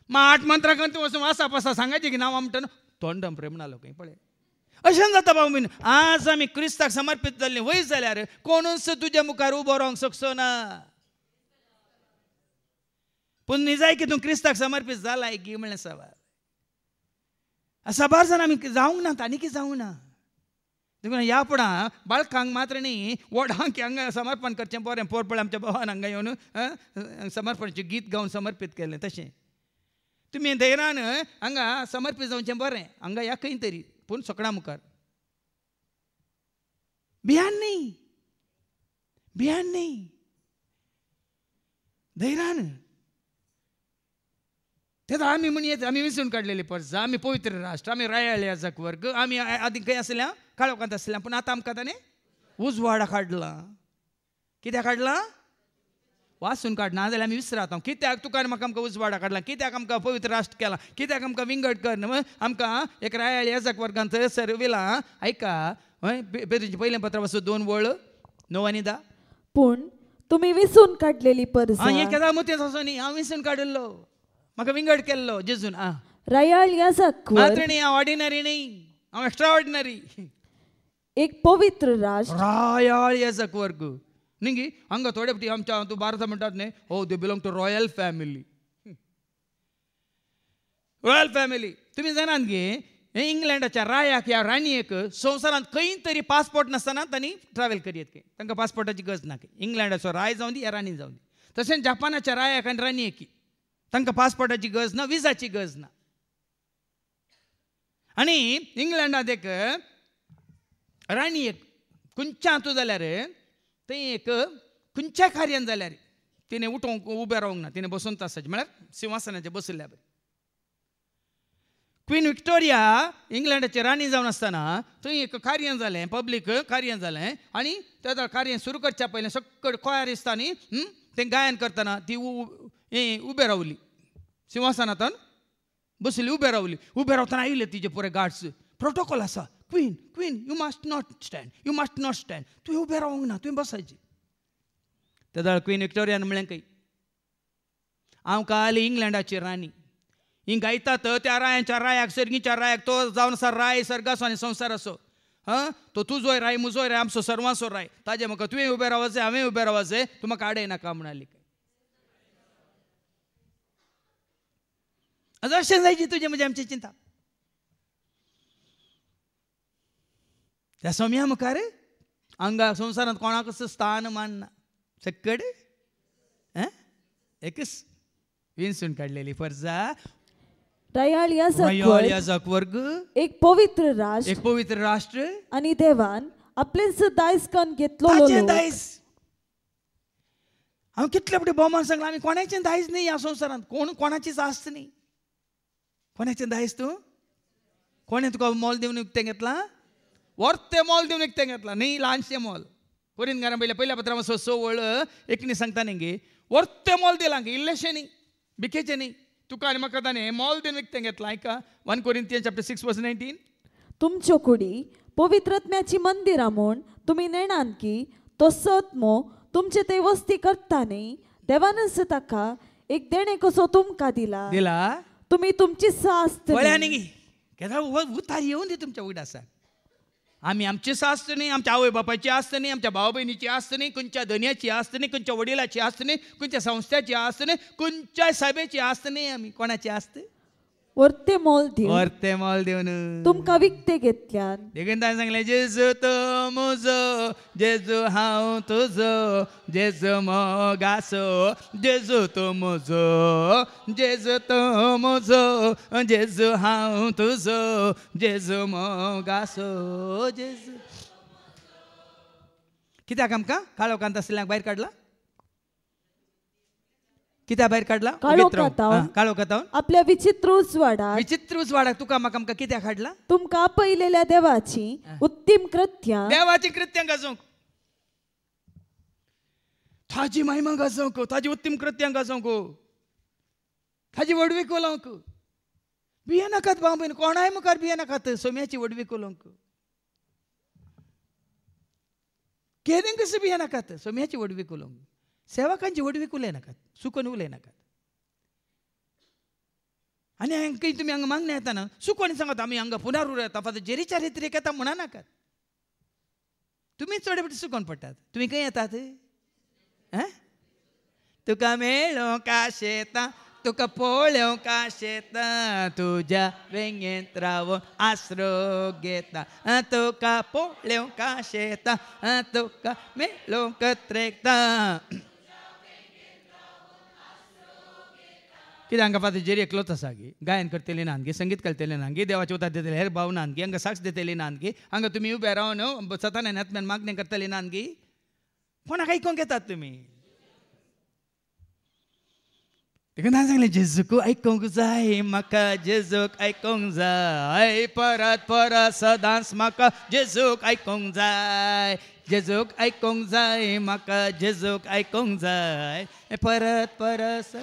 आठ मंत्रां तूं वचून वासा पासा सांगायची की नांव म्हणटा तोंडम प्रेम म्हणलो खंय पळय. अशें जाता भाऊ बीन. आज आमी क्रिस्ताक समर्पीत जाल्लीं वयर जाल्यार कोणूच तुज्या मुखार उबो रावंक शकचो ना. पूण निजाय की तूं क्रिस्ताक समर्पीत जालाय की म्हणलें सवाल. साबार जाण आमी जावंक ना, आनी जावंक ना. देखून ह्या फुडां बाळकांक मात्र न्ही व्हडांक हांगा समर्पण करचें बरें. पोरपळ आमच्या भावान हांगा येवन समर्पणाचें गीत गावन समर्पीत केलें तशें तुमी धैर्यान हांगा समर्पीत जावचें बरें. हांगा या खंय तरी पूण सकाळा मुखार भियान न्ही, भियान न्ही, धैर्यान. तें आमी म्हणयेत आमी विसरून काडलेली परस. आमी पवित्र राष्ट्र, आमी रायाळ याजक वर्ग, आमी आदीं खंय आसल्या काळोखांत आसल्या. पूण आतां आमकां ताणें उजवाडा काडला. कित्याक काडला? वाचून काडना जाल्यार आमी विसरात. कित्याक तुका म्हाका आमकां उजवाडा काडला, कित्याक आमकां पवित्र राष्ट्र केला, कित्याक आमकां विंगड कर आमकां एक रायाळ याजक वर्गांत थंयसर विला. आयका पेद्रूचें पयलें पत्र वचून 2:9 आनी 10. पूण तुमी विसून काडलेली परस हें केदां मुतेच असो न्ही, हांव विसरून काडिल्लो, म्हाका विंगड केल्लो जेजून. रायाळ याजक मात्र न्ही, हांव ऑर्डिनरी न्ही, हांव एक्स्ट्रा ऑर्डिनरी. एक पवित्र राष्ट्र, रायाळ याजक वर्ग न्ही. हांगा थोडे फावटी आमच्या तूं भारत म्हणटात न्ही, हो they belong to royal family. Royal family तुमी जाणात गे इंग्लंडाच्या रायाक या राणयेक संवसारांत खंय तरी पासपोर्ट नासतना तांणी ट्रॅव्हल करीत की तांकां पासपोर्टाची गरज ना. इंग्लंडाचो राय जावं दी या राणी जावं दी. तशेंच जपानाच्या रायाक आनी राणयेक तांकां पासपोर्टाची गरज ना, विजाची गरज ना. आनी इंग्लंडांत एक राणयेक खंयच्या हातूं जाल्यार थंय एक खंयच्याय कार्यान जाल्यार तिणें उठोवंक उबें रावंक ना, तिणें बसून आसचें म्हळ्यार सिंहासनाचेर बसयल्या बरें. क्वीन विक्टोरिया इंग्लंडाची राणी जावन आसतना थंय एक कार्य जालें, पब्लीक कार्य जालें. आनी त्या कार्य सुरू करच्या पयलें सकयल कोयार दिसतानी तें गायन करतना ती उबें रावली, सिंहासनांतल्यान बसली, उबें रावली. उबें रावतना आयले तिजे पुरे गार्ड्स. प्रोटोकॉल आसा, queen queen you must not stand, you must not stand, तुवें उबें रावंक ना, तुवें बसायचें. तेदळ क्वीन विक्टोरियान म्हणलें खंय, हांव काल इंग्लंडाची राणी, ही गायतात त्या रायांच्या रायाक, सर्गीच्या रायाक, तो जावन आसा राय सर्ग आसो आनी संवसार असो. तो तुजोय राय, म्हजोय राय, आमचो सर्वांचो राय. ताजे म्हाका तुवें उबें रावचें, हांवें उबें रावचें, तूं म्हाका आडय नाका म्हणली. अशें जायची तुजें म्हजें आमची चिंता. त्या सोम्या मुखार हांगा संवसारांत कोणाकच स्थान मान ना. सकड एकच विंसून काडलेली फर्जा. रायाळ याजक वर्ग, एक पवित्र राष्ट्र, एक पवित्र राष्ट्र. आनी देवान आपलेच दायज करून घेतलो. दायज हांव कितले फावटी भोवमान सांगला, आमी कोणाचें दायज न्ही ह्या संवसारांत. कोणाचीच आस्त न्ही. कोणाचें दायज तूं? कोणें तुका मोल दिवन विकतें घेतलां? वर्तें मोल दिवन विकतें घेतलां न्ही, ल्हानशें मोल. कोरिंथीकारां पयल्या पत्रां 6:19 सांगता न्ही गे, वर्तें मोल दिलां गे, इल्लेशें न्ही, बिकेचें न्ही. तुका आनी म्हाका ताणें मोल दिवन विकतें घेतलां. आयका 1 Corinthians chapter 6:19. तुमच्यो कुडी पवित्रत्म्याची मंदिरां म्हूण तुमी नेणान की तो सत्मो तुमचे ते वस्ती करता न्ही. देवानच ताका एक देणे कसो तुमकां दिला. तुमी तुमची सास्त न्ही. केदां उतार येवन दी तुमच्या उगडासा. आमी आमची सास्त न्ही, आमच्या आवय बापायची आस्त न्ही, आमच्या भाव भयणीची आस्त न्ही, खंयच्या धन्याची आस्त न्ही, खंयच्या वडिलाची आस्त न्ही, खंयच्या संस्थाची आस्त न्ही, खंयच्याय सभेची आस्त न्ही. आमी कोणाची आस्त? वर्तें मोल दिवन, वर्तें मोल दिवन तुमकां विकतें घेतल्यान. देखून ताणें सांगलें, जेजू तो म्हजो, जेजू हांव तुजो, जेजू मोगासो, जेजू तो म्हजो, जेजू तो म्हजो, जेजू हांव तुजो, जेजू मोगासो, जेजू. कित्याक आमकां काळोखांत आसल्यांक भायर काडला? कित्या भायर काडला काळो कातावन आपल्या विचित्रूच वाडा विचित्रूच वाडाक तुका म्हाका आमकां कित्याक हाडला तुमकां आपयलेल्या देवाची उत्तम कृत्यां देवाची कृत्यां गाजोवंक ताजी महिमा गाजोवंक ताजी उत्तम कृत्यां गाजोवंक ताजी वडवीक उलोवंक भिये नाकात भाव भयण कोणाय मुखार भिये नाकात सोम्याची वडवीक उलोवंक केदें कशें भिये नाकात सोम्याची वडवीक उलोवंक सेवकांची वडवीक उलय नाकात सुकोन उलय नाकात आनी हांकां तुमी हांगा मागणे येता ना सुकोन सांगात आमी हांगा पुनरुर येता फक्त जेरीच्या रित्रेक येता म्हणा नाकात तुमी चड बेटी सुकोन पडटात तुमी खंय येतात तुका मेळोवंक आशेता तुका पळोवंक आशेता तुज्या वेंगेंत रावून आसरो घेता तुका पळोवंक आशेता तुका मेळोवंक त्रेकता कित्याक हांगा फाटी जेरी एकलोच आसा गे गायन करतली नान गे संगीत करतले नान गे देवाचे उतार दितले हेर भाव नान गे हांगा साक्ष दितली नान गे हांगा तुमी उबे रावन सतान आत्म्यान मागणी करतली नान गे कोणाक आयकूंक येतात तुमी तेका सांगलें जेजूक आयकूंक जाय म्हाका जेजूक आयकूंक जाय परत परत सदांच म्हाका जेजूक आयकूंक जाय जेजूक आयकूंक जाय म्हाका जेजूक आयकूंक जाय परत परत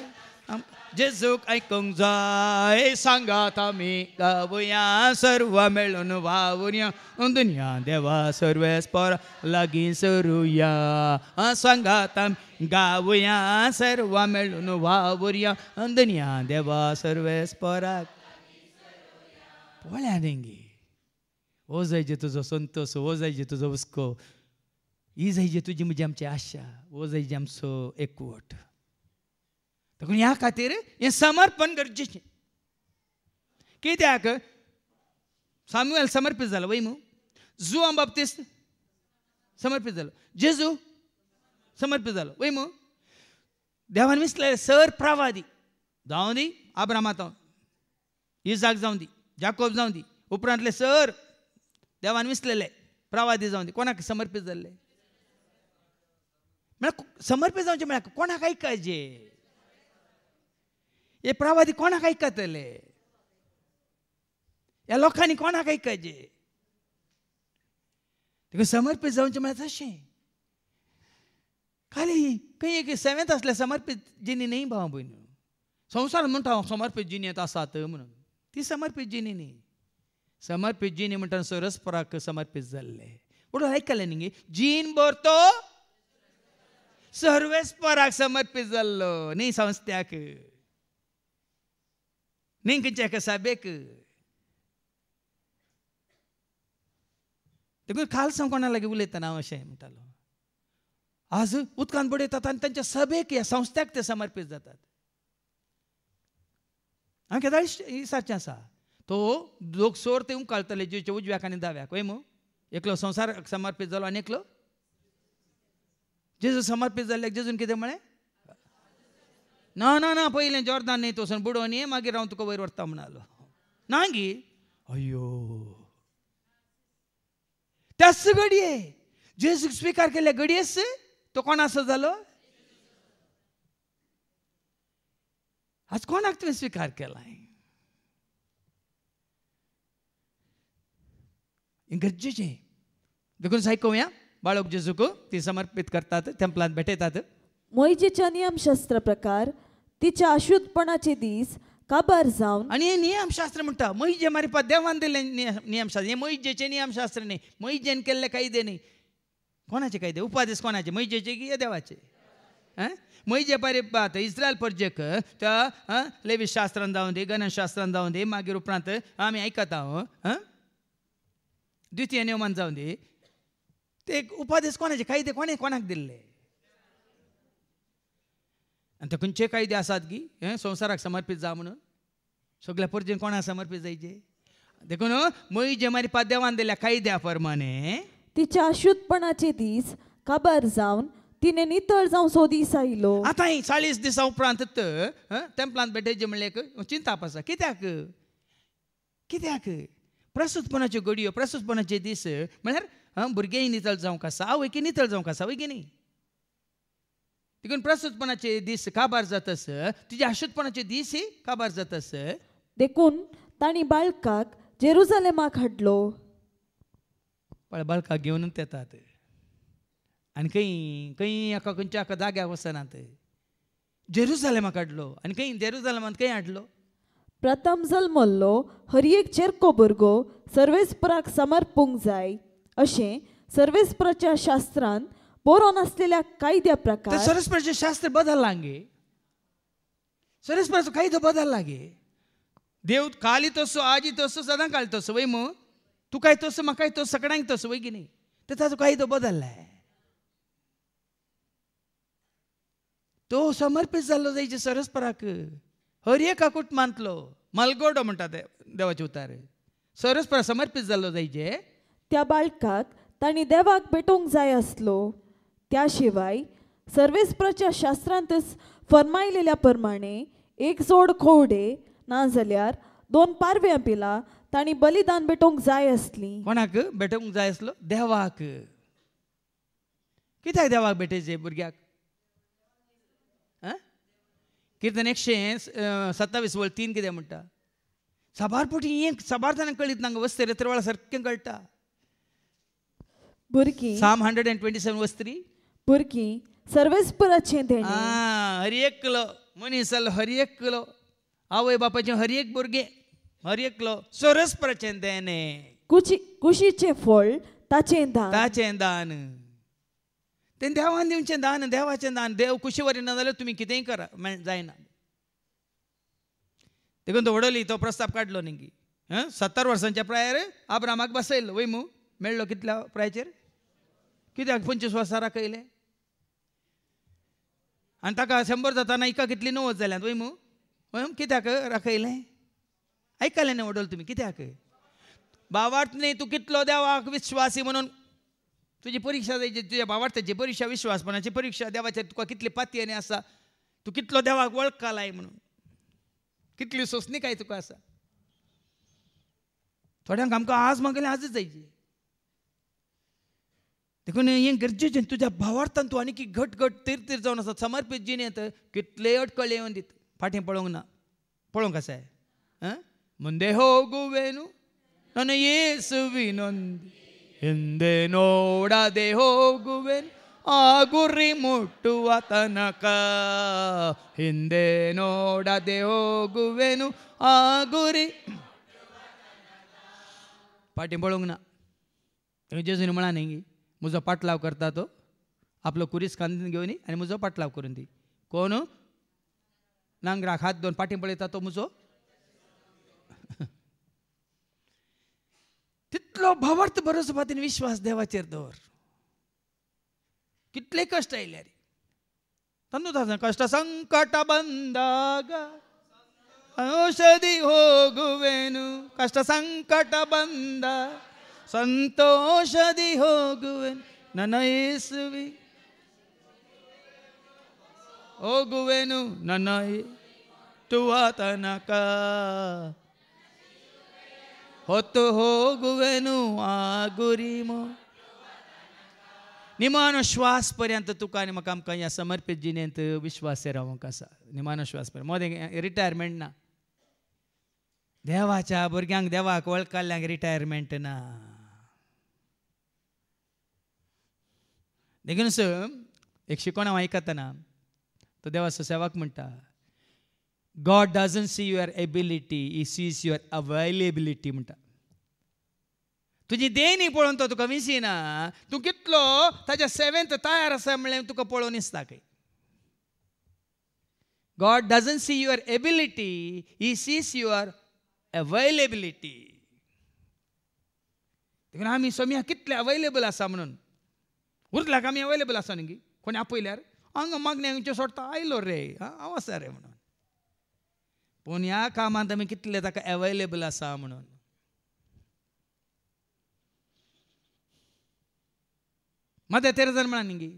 जेजूक आयकूंक जाय सांगात आमी गावया सर्व मेळून वावुरया दुनिया देवा सर्वेस्पर लागीं सरुया सांगात आमी गावया सर्व मेळून वावुरया दुनिया देवा सर्वेस्पराक पळया देंगी हो जाय जे तुजो संतोष हो जाय जे तुजो हुस्को ही जाय जे तुजी म्हजी आमची आशा हो जाय जे आमचो एकवट देखून ह्या खातीर हें समर्पण गरजेचें कित्याक सामुएल समर्पीत जालो वय मू जुआन बाप्तिस्त समर्पीत जालो जेजू समर्पीत जालो वय मू देवान विसलेले सर प्रवादी जावं दी आब्रामात इजाक जावं दी जाकोब जावं दी उपरांतले सर देवान विसलेले प्रवादी जावं दी कोणाक समर्पीत जाल्ले म्हळ्यार समर्पीत जावचे म्हळ्यार कोणाक आयकायचे हे प्रवादी कोणाक आयकतले ह्या लोकांनी कोणाक आयकायचे देखून समर्पीत जावचें म्हळ्यार तशें खाली खंय एक सेवेंत आसल्या समर्पीत जिणी न्ही भाव भयण संवसार म्हणटा समर्पीत जिणेंत आसात म्हणून ती समर्पीत जिणी न्ही समर्पीत जिणी म्हणटा सरस्पराक समर्पीत जाल्ले म्हणून आयकलें न्ही जीन भर तो सर्वेस्पराक समर्पीत जाल्लो न्ही संस्थ्याक न्ही खंयच्या एका सभेक देखून काल सावन कोणा लागीं उलयतना हांव अशें म्हणटालो आज उदकान बुडयतात आनी तांच्या सभेक ह्या संस्थ्याक ते समर्पीत जातात हांव केदां विचारचें आसा तो लोक सोर ते उंकाळटले जीवच्या उजव्याक आनी दाव्याक वय मू एकलो संवसाराक समर्पीत जालो आनी एकलो जेजू समर्पीत जाल्ल्याक जेजून कितें म्हळें ना ना ना पयलें जॉर्दान न्ही तोसून बुडोवन ये मागीर हांव तुका वयर व्हरता म्हणालो ना गी अय्यो त्याच घडये जेजूक स्विकार केल्या घडयेस तो कोणाचो जालो आज कोणाक तुवें स्विकार केलाय गरजेचें देखून आयकुया बाळक जेजूक ती समर्पीत करतात टेंपलांत भेटयतात मोइजेच्या नियमशास्त्र प्रकार तिच्या अशुद्धपणाचे दीस काबार जावन आनी हे नियमशास्त्र म्हणटा मोइजे मारिपा देवान दिले नियमशास्त्र हे मोइजेचे नियमशास्त्र न्ही मोइजेन केल्ले कायदे न्ही कोणाचे कायदे उपादेश कोणाचे मोइजेचे की देवाचे मोइजे पारिपात इस्रायल परजेक त्या लेवी शास्त्रान जावं दी गणन शास्त्रान जावं दी मागीर उपरांत आमी आयकता द्वितीय नियमान जावं दी ते उपादेश कोणाचे कायदे कोणे कोणाक दिल्ले आनी ते खंयचे कायदे आसात की संवसाराक समर्पीत जा म्हणून सगळ्या परजेन कोणाक समर्पीत जायचे देखून मोइजे मारिपा देवान दिल्या कायद्या प्रमाणे तिच्या अशुद्धपणाचे दीस काबार जावन तिने नितळ जावन सो दीस आयलो आतां 40 दिसां उपरांत टेंपलांत भेटयचे म्हणले एक चिंताप आसा कित्याक कित्याक प्रस्तुतपणाच्यो घडयो प्रस्तुतपणाचे दीस म्हळ्यार भुरगेंय नितळ जावंक आसा आवयकी नितळ जावंक आसा वय की न्ही देखून प्रस्तुतपणाचे दीस काबार जातस तुझ्या अशुद्धपणाचे दीसही काबार जातस. देखून तांणी बाळकाक जेरुसलेमाक हाडलो. पण बाळकाक घेऊनच येतात आणि खंय एका खंयच्या एका जाग्याक वचनात. जेरुसलेमाक हाडलो आणि खंय जेरुसलेमांत खंय हाडलो. प्रथम जल्मल्लो हर एक चेरको भुरगो सर्वेस्पराक समर्पूंक जाय अशें सर्वेस्पराच्या शास्त्रांत बरोवन आसलेल्या कायद्या प्रकार. सर्वेस्पराचे शास्त्र बदलला गे. सर्वेस्पराचो कायदो बदलला गे. देव काली तसो आजी तसो सदां काल तसो वय मग तू काय तसो म्हाकाय तसो सगळ्यांक तसो वय की न्ही. तर ताचो कायदो बदललाय. तो समर्पित जाल्लो जायचे सरस्पराक. हर एक आकूट मानतलो. मलगोडो म्हणटा ते देवाचे उतार. सरस्परा समर्पित जाल्लो जायचे. त्या बाळकाक तांणी देवाक भेटोवंक जाय आसलो. त्या शिवाय सर्वेस्पराच्या शास्त्रांतच फरमायलेल्या प्रमाणे एक जोड कोवडे नाजाल्यार 2 पारव्यां पिलां तांणी बलिदान भेटोवंक जाय आसली. कोणाक भेटोवंक जाय आसलो. देवाक. कित्याक देवाक भेटयचे भुरग्याक. कीर्तन 127:3 कितें म्हणटा. साबार पोटी एक साबार जाणांक कळीत ना वस्ते रेत्रवाळा सारकें कळटा. भुरगीं Psalm 127:3 भुरगीं सर्वेस्पराचें देणें. हर एकलो मनीस जालो हर एकलो आवय बापाचें हर एक भुरगें हर एकलो सरस्पराचें देणें. कुशीचें फळ ताचें दान. ताचें दान. तें देवान दिवचें दान. देवाचें दान. देव कुशी वरिना जाल्यार तुमी कितेंय करा जायना. देखून तो वडोली तो प्रस्ताव काडलो न्ही. 70 वर्सांच्या प्रायार आब्रामाक बसयलो वय मू. मेळ्ळो कितल्या प्रायाचेर. कित्याक 25 वर्सां राखयले आनी ताका 100 जाताना इका कितली 90 जाल्यात वय मू. कित्याक राखयलें. आयकलें न्ही वडोल तुमी. कित्याक भावार्थ न्ही तूं कितलो देवाक विश्वासी म्हणून तुजी परीक्षा जायची. तुज्या भावार्थाची परीक्षा विश्वासपणाची परीक्षा देवाचेर तुका कितली पातयेनी आसा. तूं कितलो देवाक वळखलाय म्हणून. कितली सोसणीकाय तुका आसा. थोड्यांक आमकां आज मागले आजच जायची. देखून हें गरजेचें. तुज्या भावार्थान तूं आनी घट तीर जावन आसा समर्पीत जिणेंत कितले अडकळे येवन दीत. फाटीं पळोवंक ना. पळोवंक आसा ಮುಂದೆ ಹೋಗುವೆನು ನನ್ನ ಯೇಸುವಿನೊಂದಿಗೆ ಹಿಂದೆ ನೋಡದೆ ಹೋಗುವೆನು ಆ ಗುರಿ ಮುಟ್ಟುವ ತನಕ ಹಿಂದೆ ನೋಡದೆ ಹೋಗುವೆನು ಆ ಗುರಿ फाटीं पळोवंक ना. जेजून म्हणा न्ही म्हजो पाटलाव करता तो आपलो कुरीस खांदून घेवन आनी म्हजो पाटलाव करून दी. कोण नांगराक हात दोन फाटीं पळयता तो म्हजो. तितलो भावार्थ बरोच पातीन विश्वास देवाचेर दवर. कितले कश्ट आयले रे. तांदूळ कश्ट संकट ಬಂದಾಗ ಔಷಧಿ ಹೋಗುವೆನು. ಕಷ್ಟ ಸಂಕಟ ಬಂದ ಸಂತೋಷದಿ ಹೋಗುವೆನು ನನ್ನ ಯೇಸುವಿ ಹೋಗುವೆನು ನನ್ನ ತುವ ತನಕ ಹೊತ್ತು ಹೋಗುವೆನು ಆ ಗುರಿಮೋ. निमानो श्वास पर्यंत तुका आनी म्हाका आमकां ह्या समर्पीत जिणेंत विश्वास रावंक आसा. निमानो श्वास पर्यंत मोदें रिटायरमेंट ना. देवाच्या भुरग्यांक देवाक वळखल्ल्यांक रिटायरमेंट ना. देखून एक शिकोण हांव आयकतना तो देवाचो सेवक म्हणटा God doesn't see your ability he sees your availability म्हणटा. तुजी देणी पळोवन तो तुका विसिना. तूं कितलो ताच्या सेवेंत तयार आसा म्हणलें तुका पळोवन दिसता खंय. God doesn't see your ability he sees your availability. देखून आमी सोम्या कितले अवेलेबल आसा म्हणून उरल्याक आमी अवेलेबल आसा न्ही. कोणी आपयल्यार हांगा मागण्यांचे सोडटा आयलो रे हांव आसा रे म्हणून. पूण ह्या कामांत आमी कितले ताका अवेलेबल आसा म्हणून. मदर तेरेसान म्हणा न्ही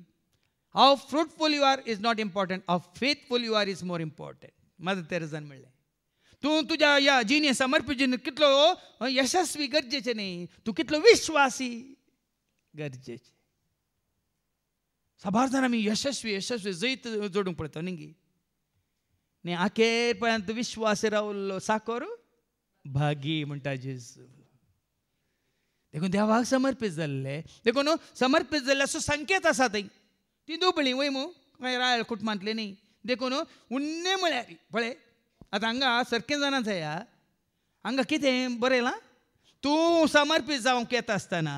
how fruitful you are is not important how faithful you are is more important. Mother तेरेसान म्हणलें तूं तुज्या ह्या जिणे समर्पीत जिणे कितलो यशस्वी गरजेचें न्ही. तूं कितलो विश्वासी गरजेचें. साबार जाण आमी यशस्वी जैत जोडूंक पळयता न्ही न्ही आखेर पर्यंत विश्वास रावल्लो साकर भागी म्हणटा जेजू देखून देवाक समर्पीत जाल्ले देखून समर्पीत जाल्ले असो संकेत आसा थंय ती दुबळी वय मू खंय रायल कुटुंबांतले न्ही देखून उन्ने म्हळ्यार पळय आतां हांगा सारकें जाणा जाया हांगा कितें बरयलां तूं समर्पीत जावंक येता आसतना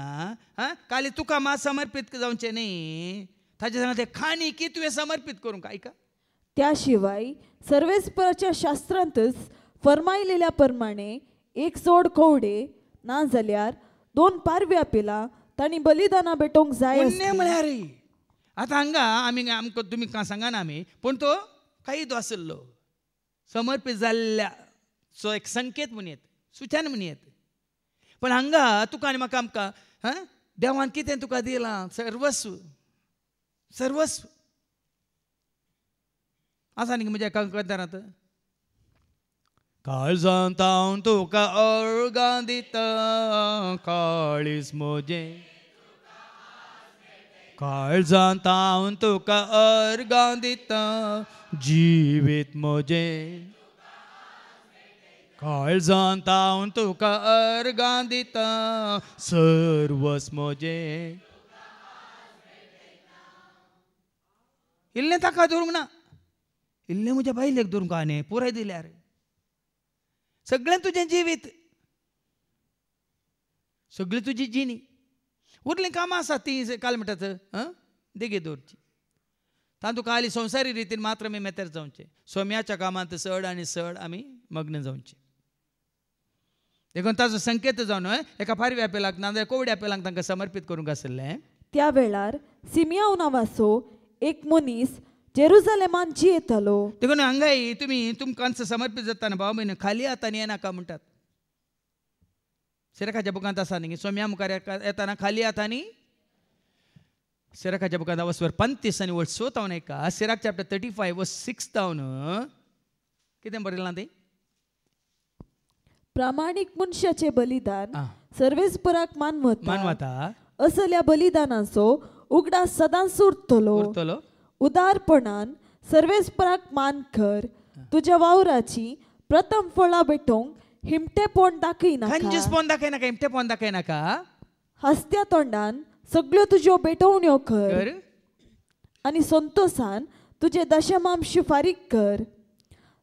खाली तुका मात समर्पीत जावचें न्ही ताचे जाणा ते खाणी तुवें समर्पीत करूंक आयका त्याशिवाय सर्वेस्पराच्या शास्त्रांतच फरमायलेल्या प्रमाणे एक सोड कोवडे ना जाल्यार 2 पारव्या पिलां तांणी बलिदानां भेटोवंक जाय उन्ने म्हळ्यार आतां हांगा आमी आमकां तुमी सांगना आमी पूण तो कैद आसलो समर्पीत जाल्ल्या सो एक संकेत म्हणून येता सुचन म्हणून येता पण हांगा तुका आनी म्हाका आमकां देवान कितें तुका दिलां सर्वस्व आसा न्ही म्हज्या कंकतारांत काळजांत हांव तुका अर्गां दिता काळीज म्हजें काळजांत हांव तुका अर्गां दिता जिवीत म्हजें काळजांत हांव तुका अर्गां दिता सर्वस्व म्हजें इल्लें ताका धरूंक ना इल्लें म्हज्या बायलेक धरूंक आनी पुराय दिल्यार सगळें तुजें जिवीत सगळी तुजी जिणी उरलीं कामां आसा ती काल म्हणटात देगे दवरची तातूंत खाली संवसारी रितीन मात्र आमी मेतेर जावचें सोम्याच्या कामांत चड आनी चड आमी मग्न जावचें देखून ताचो संकेत जावन एका पारव्या पेलाक नाजाल्यार कोवड्या पेलांक तांकां समर्पीत करूंक आसलें त्या वेळार सिमियाव नांवाचो एक मनीस जेरुसलेमान येतालो देखून हांगाय तुमकां समर्पीत जाताना भाव भयण खाली हातांनी येनाका म्हणटात सिराकाच्या बुकांत आसा न्ही सोम्या मुखार येताना खाली हातांनी सिराकाच्या बुकांत वचवर 35 आनी वर्स 4 तावन एका सिराक चॅप्टर 35 वर्स 6 तावन कितें बरयलां तें प्रामाणीक मनशाचे बलिदान सर्वेस्पराक मानवता असल्या बलिदानाचो उगडास सदांच उरतलो उदारपणान सर्वेस्पराक मान कर तुज्या वावराची प्रथम फळां भेटोवंक हिमटेपण दाखयनाका हिमटेपण दाखयनाका हस्त्या तोंडान सगळ्यो तुज्यो भेटवण्यो कर आनी संतोषान तुजे दशमांश फारीक कर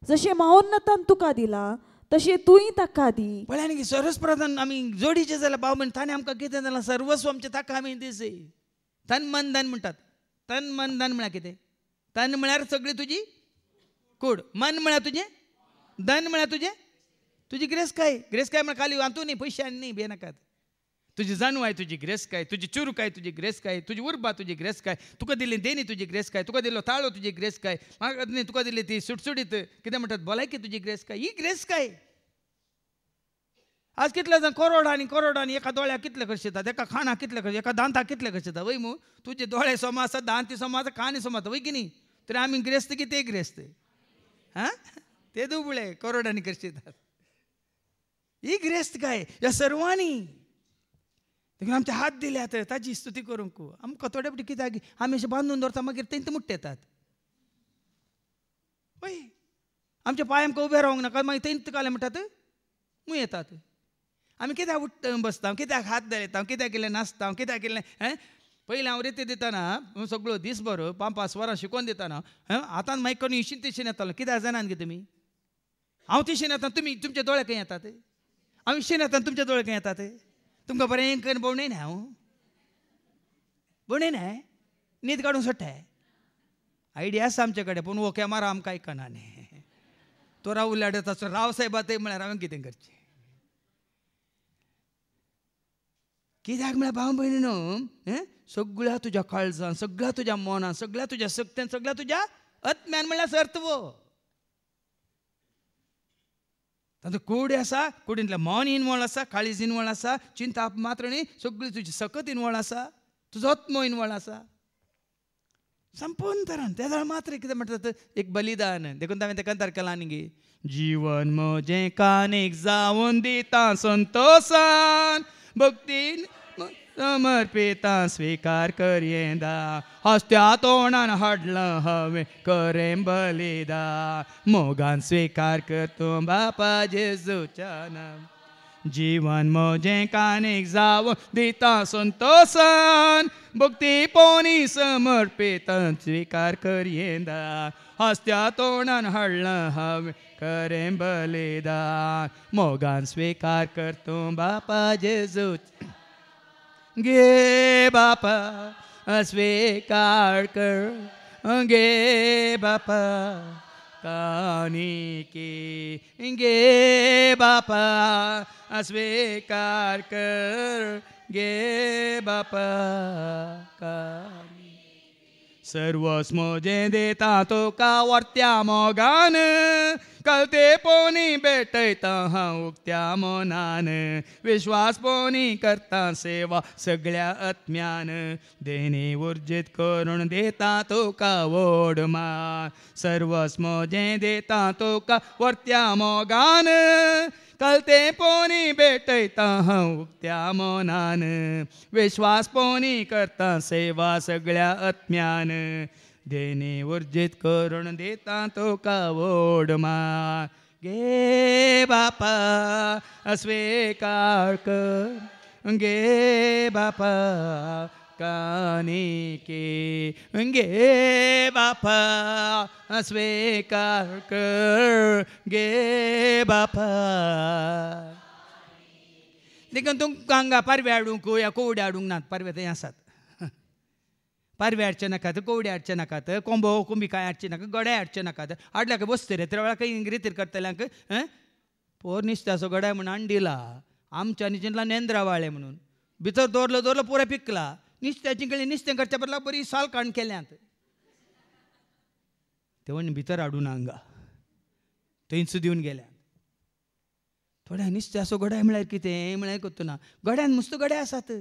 जशें महोन्नतान तुका दिला तशें तुय ताका दी पळय न्ही सर्वस्प्रधान आमी जोडीचे जाल्यार भाव भयण ताणें आमकां कितें जालां सर्वस्व आमचें ताका आमी दिसय तन मन धन म्हणटात तन मन धन म्हळ्यार कितें तन म्हळ्यार सगळी तुजी कूड मन म्हळ्यार तुजें धन म्हळ्यार तुजी ग्रेसकाय म्हळ्यार खाली हातूं न्ही पयशे न्ही भियेनाकात तुजी जाणवाय तुजी ग्रेसकाय तुजी चुरूकाय तुजी ग्रेसकाय तुजी उर्बा तुजी ग्रेसकाय तुका दिल्ली देणी तुजी ग्रेसकाय तुका दिल्लो ताळो तुजी ग्रेसकाय म्हाका न्ही तुका दिल्ली ती सुटसुटीत कितें म्हणटात भलायकी तुजी ग्रेसकाय ही ग्रेसकाय आज कितले जाण करोडांनी एका दोळ्याक कितले खर्च येतात एका खाणाक कितले खर्च एका दांताक कितले खर्च येतात वय मू तुजे दोळे सोमा आसा दांती सोमा आसा कानी सोमा आसा वय की न्ही तरी आमी ग्रेस्त की ते ग्रेस्त ते दुबळे करोडांनी खर्च येतात ही ग्रेस्त काय ह्या सर्वांनी देखून आमचे हात दिल्यात ताची स्तुती करूंक आमकां थोडे फावटी कित्याक आमी अशें बांदून दवरता मागीर तेंच मुट्ट येतात वय आमचे पांय आमकां उबे रावंक नाका मागीर तेंच काले म्हणटात मू येतात आमी कित्याक उठ्ठ बसता कित्याक हात दालयता कित्याक केलें नाचता कित्याक केलें पयलीं हांव रेती दिताना सगळो दीसभर 5-5 वरां शिकोवन दिताना आतां मागीर कोणी इशीन तिशीन येतालो कित्याक जाणान गे तुमी हांव तिशीन येता तुमी तुमचे दोळे खंय येतात हांव इशीन येता तुमचे दोळे खंय येतात तुमकां बरें करून भोंवणय ना हांव भोंवणय ना न्हीद काडून सोडटाय आयडिया आसा आमचे कडेन पूण वो कॅमेरा आमकां आयकना न्ही तो राव उलाडताचो राव साहेबा थंय म्हळ्यार हांवें कितें करचें कित्याक म्हळ्यार भाव भयणीनो सगळ्या तुज्या काळजान सगळ्या तुज्या मनान सगळ्या तुज्या सक्त्यान सगळ्या तुज्या आत्म्यान म्हळ्यार सत्व तातूंत कूड आसा कुडींतलें मन इनवॉल्व आसा काळीज इनवॉल्व आसा चिंता मात्र न्ही सगळी तुजी सकत इनवॉल्व आसा तुजो आत्मो इनवॉल्व आसा संपूर्ण तरान त्या वेळार मात्र कितें म्हणटात एक बलिदान देखून हांवें तें कंतार केलां न्ही जीवन म्हजें कानीक जावन दिता संतोषान भक्तीन समर्पिता स्वीकार करयेंदा हस्त्या तोंडान हाडलं हवे करें बलिदा मोगान स्वीकार करतो बापा जेजूच्या नाम जीवन म्हजें कानीक जावं दिता संतोषान भक्ती पोनी समर्पित स्वीकार करयेंदा हस्त्या तोंडान हाडलं हांवें करें बलिदान मोगान स्वीकार करतो बापा जेजू गे बापा स्वीकार कर गे बापा कानिके गे बापा स्वीकार कर गे बापा कानी सर्वच म्हजें देता तुका वर्त्या मोगान कळते पोनी भेटयता हांव उक्त्या मनान विश्वास पोनी करता सेवा सगळ्या आत्म्यान देणी उर्जीत करून देता तुका व्हड मान सर्वच म्हजें देता तुका वर्त्या मोगान कळते पोनी भेटयता हांव उक्त्या मनान विश्वास पोनी करता सेवा सगळ्या आत्म्यान देणी उर्जीत करून देता तुका व्हड मान गे बापा स्वीकार कर गे बापा कानिके गे बापा स्वीकार कर गे बापा देखून तुमकां हांगा पारवे हाडूंक या कोवडे हाडूंक नात पारवे थंय आसात पारवे हाडचे नाकात कोवडे हाडचे नाकात कोंबो कोंबी कांय हाडचे नाका गडे हाडचे नाकात हाडल्याक बसतले त्या वेळार काही रितीर करतल्यांक पोर नुस्त्याचो गडाय म्हणून हांडिला आमच्या चिंतला नेंद्रावाळे म्हणून भितर दवरलो पुरो पिकला नुस्त्याची कळी नुस्तें करच्या बदला बरी साल काण केल्यांत ते म्हण भितर हाडून हांगा थंयच दिवन गेल्यात थोड्या नुस्त्याचो गडाय म्हळ्यार कितें म्हळ्यार कोत्तो ना गड्यान मस्त गडे आसात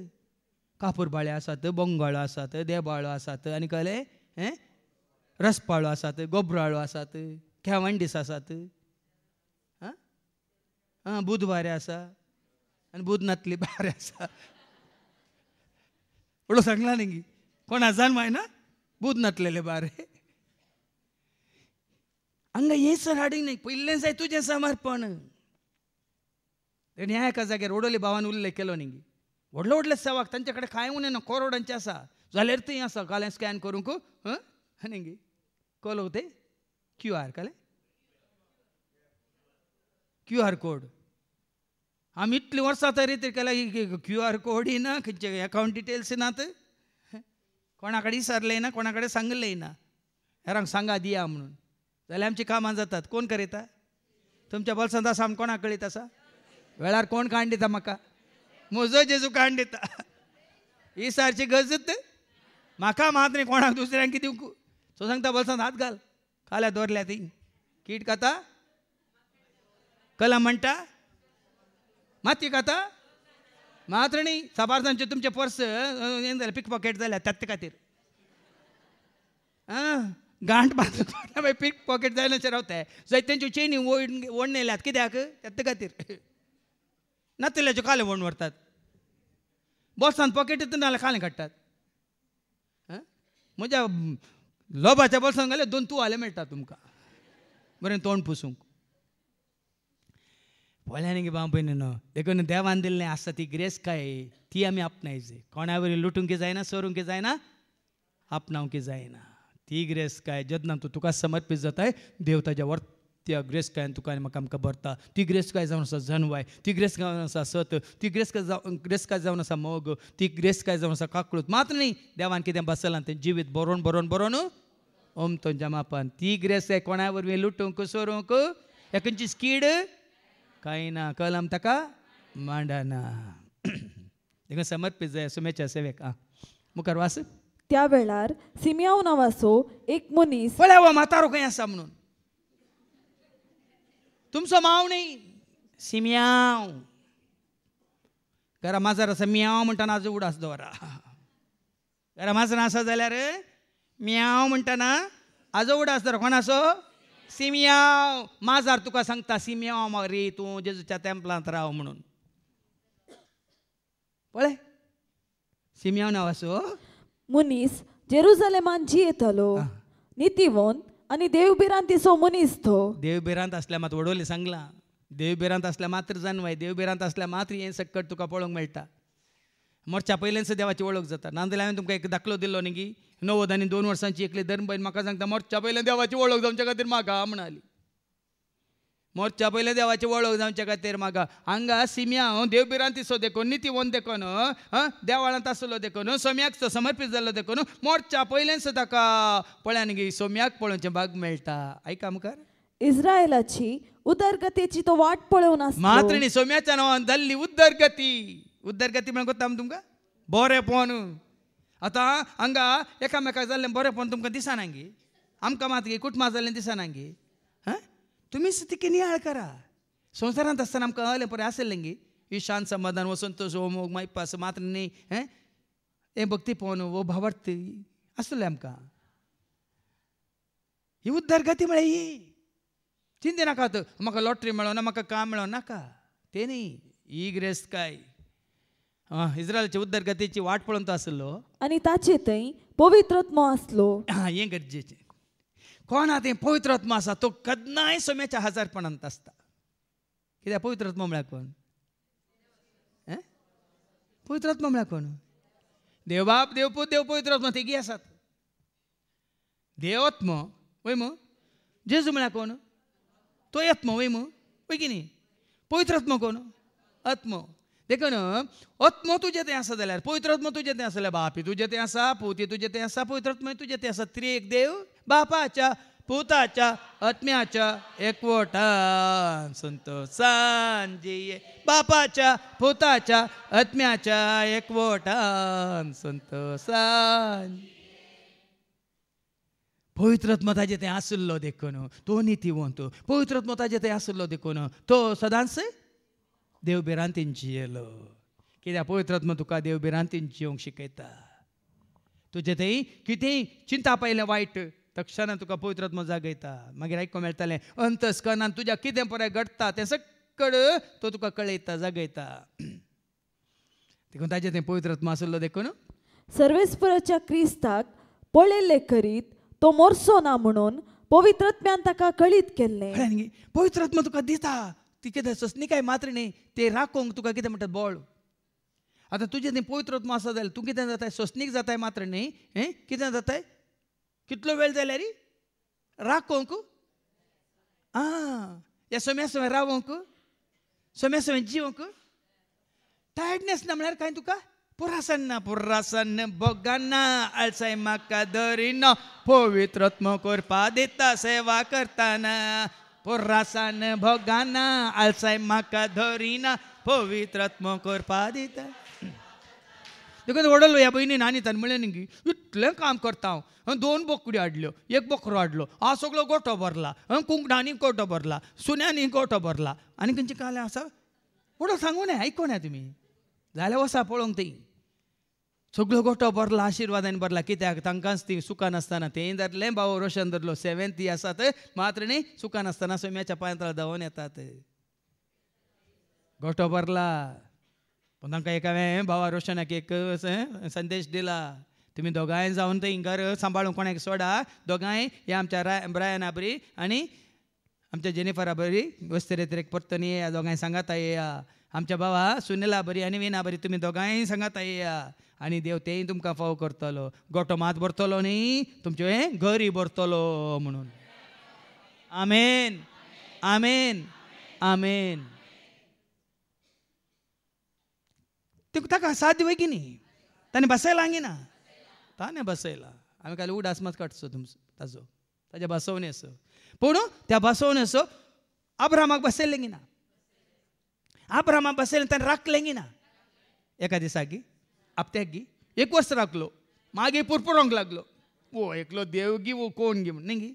कापूरबाळे आसात बंगाळो आसात देबाळो आसात आनी कळ्ळें रसपाळो आसात गोब्राळो आसात खेवंडीस आसात बुधवारे आसा आनी बुधनातली बारे आसा एवढं सांगला नाही कोणा जाण मायना बुधनातलेले बारे हांगा हे सर हाडीक नाही पयलें जाय तुजें समर्पण ह्या एका जाग्यार ओडोली भावान उल्लेख केलो न्ही व्हडले व्हडले सेवाक तांचे कडेन कांय उणें ना करोडांचे आसा जाल्यार थंय आसा कालें स्कॅन करूंक न्ही कलो ते QR काले QR कोड आमी इतलीं वर्सां तरी केला QR कोड ना खंयचे अकावंट डिटेल्स नात कोणा कडेन विचारलें ना कोणा कडेन सांगलेंय ना हेरांक सांगा दिया म्हणून जाल्यार आमची कामां जातात कोण करीता तुमच्या बोल्सांत आसा आमी कोणाक कळीत आसा वेळार कोण काण दिता म्हाका म्हजो जेजू काण दिता ही सारची गरजत म्हाका मात न्ही कोणाक दुसऱ्यांक कितें दिवंक सो सांगता बोल्सांत हात घाल काल्या दवरल्या ती कीट खाता कला म्हणटा माती खाता मात्र न्ही साबारदांचे तुमचे पर्स हें जालें पिक पॉकेट जाल्या त्या खातीर गांठ बांदून पिक पॉकेट जायनाचे रावताय जंय तेंच्यो चेनी ओडून येल्यात कित्याक त्या खातीर नातिल्ल्याच्यो काले वळून व्हरतात बोल्सांत पॉकेटीत नाल्यार काले काडटात म्हज्या लोबाच्या बोल्सांत घाले 2 तुवाले मेळटात तुमकां बरें तोंड पुसूंक पळयलें गे बाबा न्हू देखून देवान दिल्लें आसा ती ग्रेस काय ती आमी आपणायची कोणा वरी लुटूंक जायना सोरूंक जायना आपणावंक जायना ती ग्रेस काय जेन्ना तूं तुका समर्पीत जाताय देव ताच्या वर्त्या ग्रेस काय तुका आनी म्हाका आमकां भरता ती ग्रेस काय जावन आसा जनवाय ती ग्रेस काय जावन आसा सत ती ग्रेस काय जावन आसा मोग ती ग्रेस काय जावन आसा काकळूत मात्र न्ही देवान कितें बसलां तें जिवीत बरोवन बरोवन बरोवन ओमतो जमापान ती ग्रेस काय कोणा वरवीं लुटूंक सोरूंक खंयची स्कीड कांय ना कलम ताका मांडना देखून समर्पीत जाय सुमेच्या सेवेक मुखार वास त्या वेळार सिमियाव नांवाचो एक मनीस पळय हो म्हातारो खंय आसा म्हणून तुमचो मांव न्ही सिमियाव घरा माजर आसा मियाव म्हणटाना आजू उडास दवरा घरा माजर आसा जाल्यार मियाव म्हणटाना आजो उडास दवरा कोणाचो सिमियाव माजार तुका सांगता सिमियाव मारी तूं जेजूच्या तेंपलांत राव म्हणून पळय सिमिया नांव असो मनीस जेरुसलेमान जियेतलो नितीवंत आणि देवबिरांतीचो मनीस तो. देवबिरांत असल्या मात वडोले सांगला देवबिरांत असल्या मात्र जाणवाय देवबिरांत असल्या मात्र हे सकट तुका पळोवंक मेळटा. मोरच्या पयलेच देवाची वळख जाता. नांदले हांवें तुमकां एक दाखलो दिल्लो न्ही की 90 आनी 2 वर्सांची एकली धर्मबाईन म्हाका सांगता मोरच्या पयले देवाची वळख जावच्या खातीर म्हाका म्हणाली. मोरच्या पयले देवाची वळख जावच्या खातीर म्हाका. हांगा सिमिया देवबिरांतीचो देखून नितीवंत देखून देवाळांत आसलो देखून सोम्याक समर्पीत जाल्लो देखून मोरच्या पयलेच ताका पळयान गी सोम्याक पळोवचें भाग मेळटा. आयका मुखार इस्रायलाची उदरगतीची तो वाट पळोवन आसलो. मात्र न्ही सोम्याच्या नांवान जाल्ली उदरगती. उदरगती म्हळ्यार कोत्ता तुमकां बरेंपण. आतां हांगा एकामेकाक जाल्लें बरेंपण तुमकां दिसना गी आमकां मात गी कुटुंबां जाल्लें दिसना गी. तुमीच तिके नियाळ करा. संवसारांत आसतना आमकां अहलें बरें आसलें गी ही शांत समाधान वो संतोष वो मोग मायपास मात्र न्ही हें भक्तीपण वो भावार्थ आसलें आमकां. ही उदरगती म्हळ्यार ही चिंते नाकात म्हाका लॉटरी मेळोना म्हाका काम मेळोना नाका तें न्ही. ही ग्रेस्त काय इस्रायलच्या उदरगतीची वाट पळोवन तो आसलो आनी ताचे थंय पवित्रत्म आसलो. हें गरजेचें. कोणा तें पवित्रत्म आसा तो केन्नाय सोम्याच्या हजारपणांत आसता. कित्याक पवित्रत्म म्हळ्यार कोण पवित्रत्म म्हळ्यार कोण देव बाप देवपूत देव पवित्रत्म तिगी आसात. देवत्म वय मू जेजू म्हळ्यार कोण तो आत्म वय मू वय की न्ही. पवित्रत्म कोण आत्म देखून आत्म तुजें तें आसा जाल्यार पवित्रत्म तुजें तें आसा जाल्यार बापी तुजें तें आसा पुती तुजें तें आसा पवित्रत्मय तुजें तें आसा. त्रिएक देव बापाच्या पुताच्या आत्म्याच्या एकवटान संतोषान जिये. बापाच्या पुताच्या आत्म्याच्या एकवटान संतोषान. पवित्रत्म ताजें तें आसलो देखून तो नितीवंत. पवित्रत्म ताजें तें आसलो देखून तो सदांच देवबिरांतीन जियेलो. कित्याक पवित्रत्म तुका देवबिरांतीन जियोंक शिकयता. तुजें थंय कितेंय चिंता पयलें वायट तक्षणान तुका पवित्रत्म जागयता. मागीर आयकूंक मेळटलें अंतस्करणान तुज्या कितें पळय घडटा तें सकड तो तुका कळयता जागयता. देखून ताजें तें पवित्रत्म आसलो देखून सर्वेस्पराच्या क्रिस्ताक पळयल्ले करीत तो मोरसो ना म्हणून पवित्रत्म्यान ताका कळीत केल्लें. पवित्रत्म तुका दिता ती कितें ससनी काय मात्र न्ही ते राखोंक तुका कितें म्हणटात बळ. आतां तुजें तें पवित्रत्म आसा जाल्यार तूं कितें जाताय ससनीक जाताय मात्र न्ही कितें जाताय कितलो वेळ जाल्यार राखोंक ह्या सोम्या सोम्या रावोंक सोम्या सोम्या जिवोंक टायर्डनेस ना म्हळ्यार काय तुका पुरासन्न पुरासन्न भोगाना आळसाय म्हाका धरिना पवित्रत्म करपा दिता सेवा करताना. पुरासन भोगाना आळसाय म्हाका धरिना पवित्रत्म करपा दिता. देखून वडलो ह्या भयणीन आनी ताणें म्हणलें न्ही की इतलें काम करता हांव 2 बोकड्यो हाडल्यो 1 बोकरो हाडलो सगळो गोठो भरला कुंकडांनी गोठो भरला सुन्यांनी गोठो भरला आनी खंयचे काले आसा वडो सांगू नये आयको ना तुमी जाल्यार वसा पळोवंक थंय सगळो गोठो भरला आशिर्वादान भरला. कित्याक तांकांच ती सुखान आसतना तें धरलें भाव रोशन धरलो 7th आसात मात्र न्ही सुखान आसतना सोम्याच्या पांयतळा धांवून येतात. गोठो भरला पूण तांकां एका भावा रोशनाक एक संदेश दिला तुमी दोगांय जावन थंय घर सांबाळूंक कोणाक सोडा. दोगांय हे आमच्या ब्रायना बरी आनी आमच्या जेनिफरा बरी वस्तिरेक परतून येया. दोगांय सांगाता येया. आमच्या भावा सुनीला बरी आनी विना बरी तुमी दोगांय सांगाता येया आनी देव तेंय तुमकां फाव करतलो. गोठो मात भरतलो न्ही तुमचें घरय भरतलो म्हणून. आमेन आमेन आमेन. ताका साध्य वय की न्ही ताणें बसयला हांगिना ताणें बसयला. हांवें काल उडास मात काडचो तुमचो ताजो ताज्या बसवणेस पूण त्या बसवणेस अब्रामाक बसयलें गी ना. अब्रामाक बसयलें ताणें राखलें गी ना. एका दिसाकी आपत्याक गी 1 वर्स राखलो मागीर पुरपुरोंक लागलो वो एकलो देव गी वो कोण गी म्हण न्ही गी.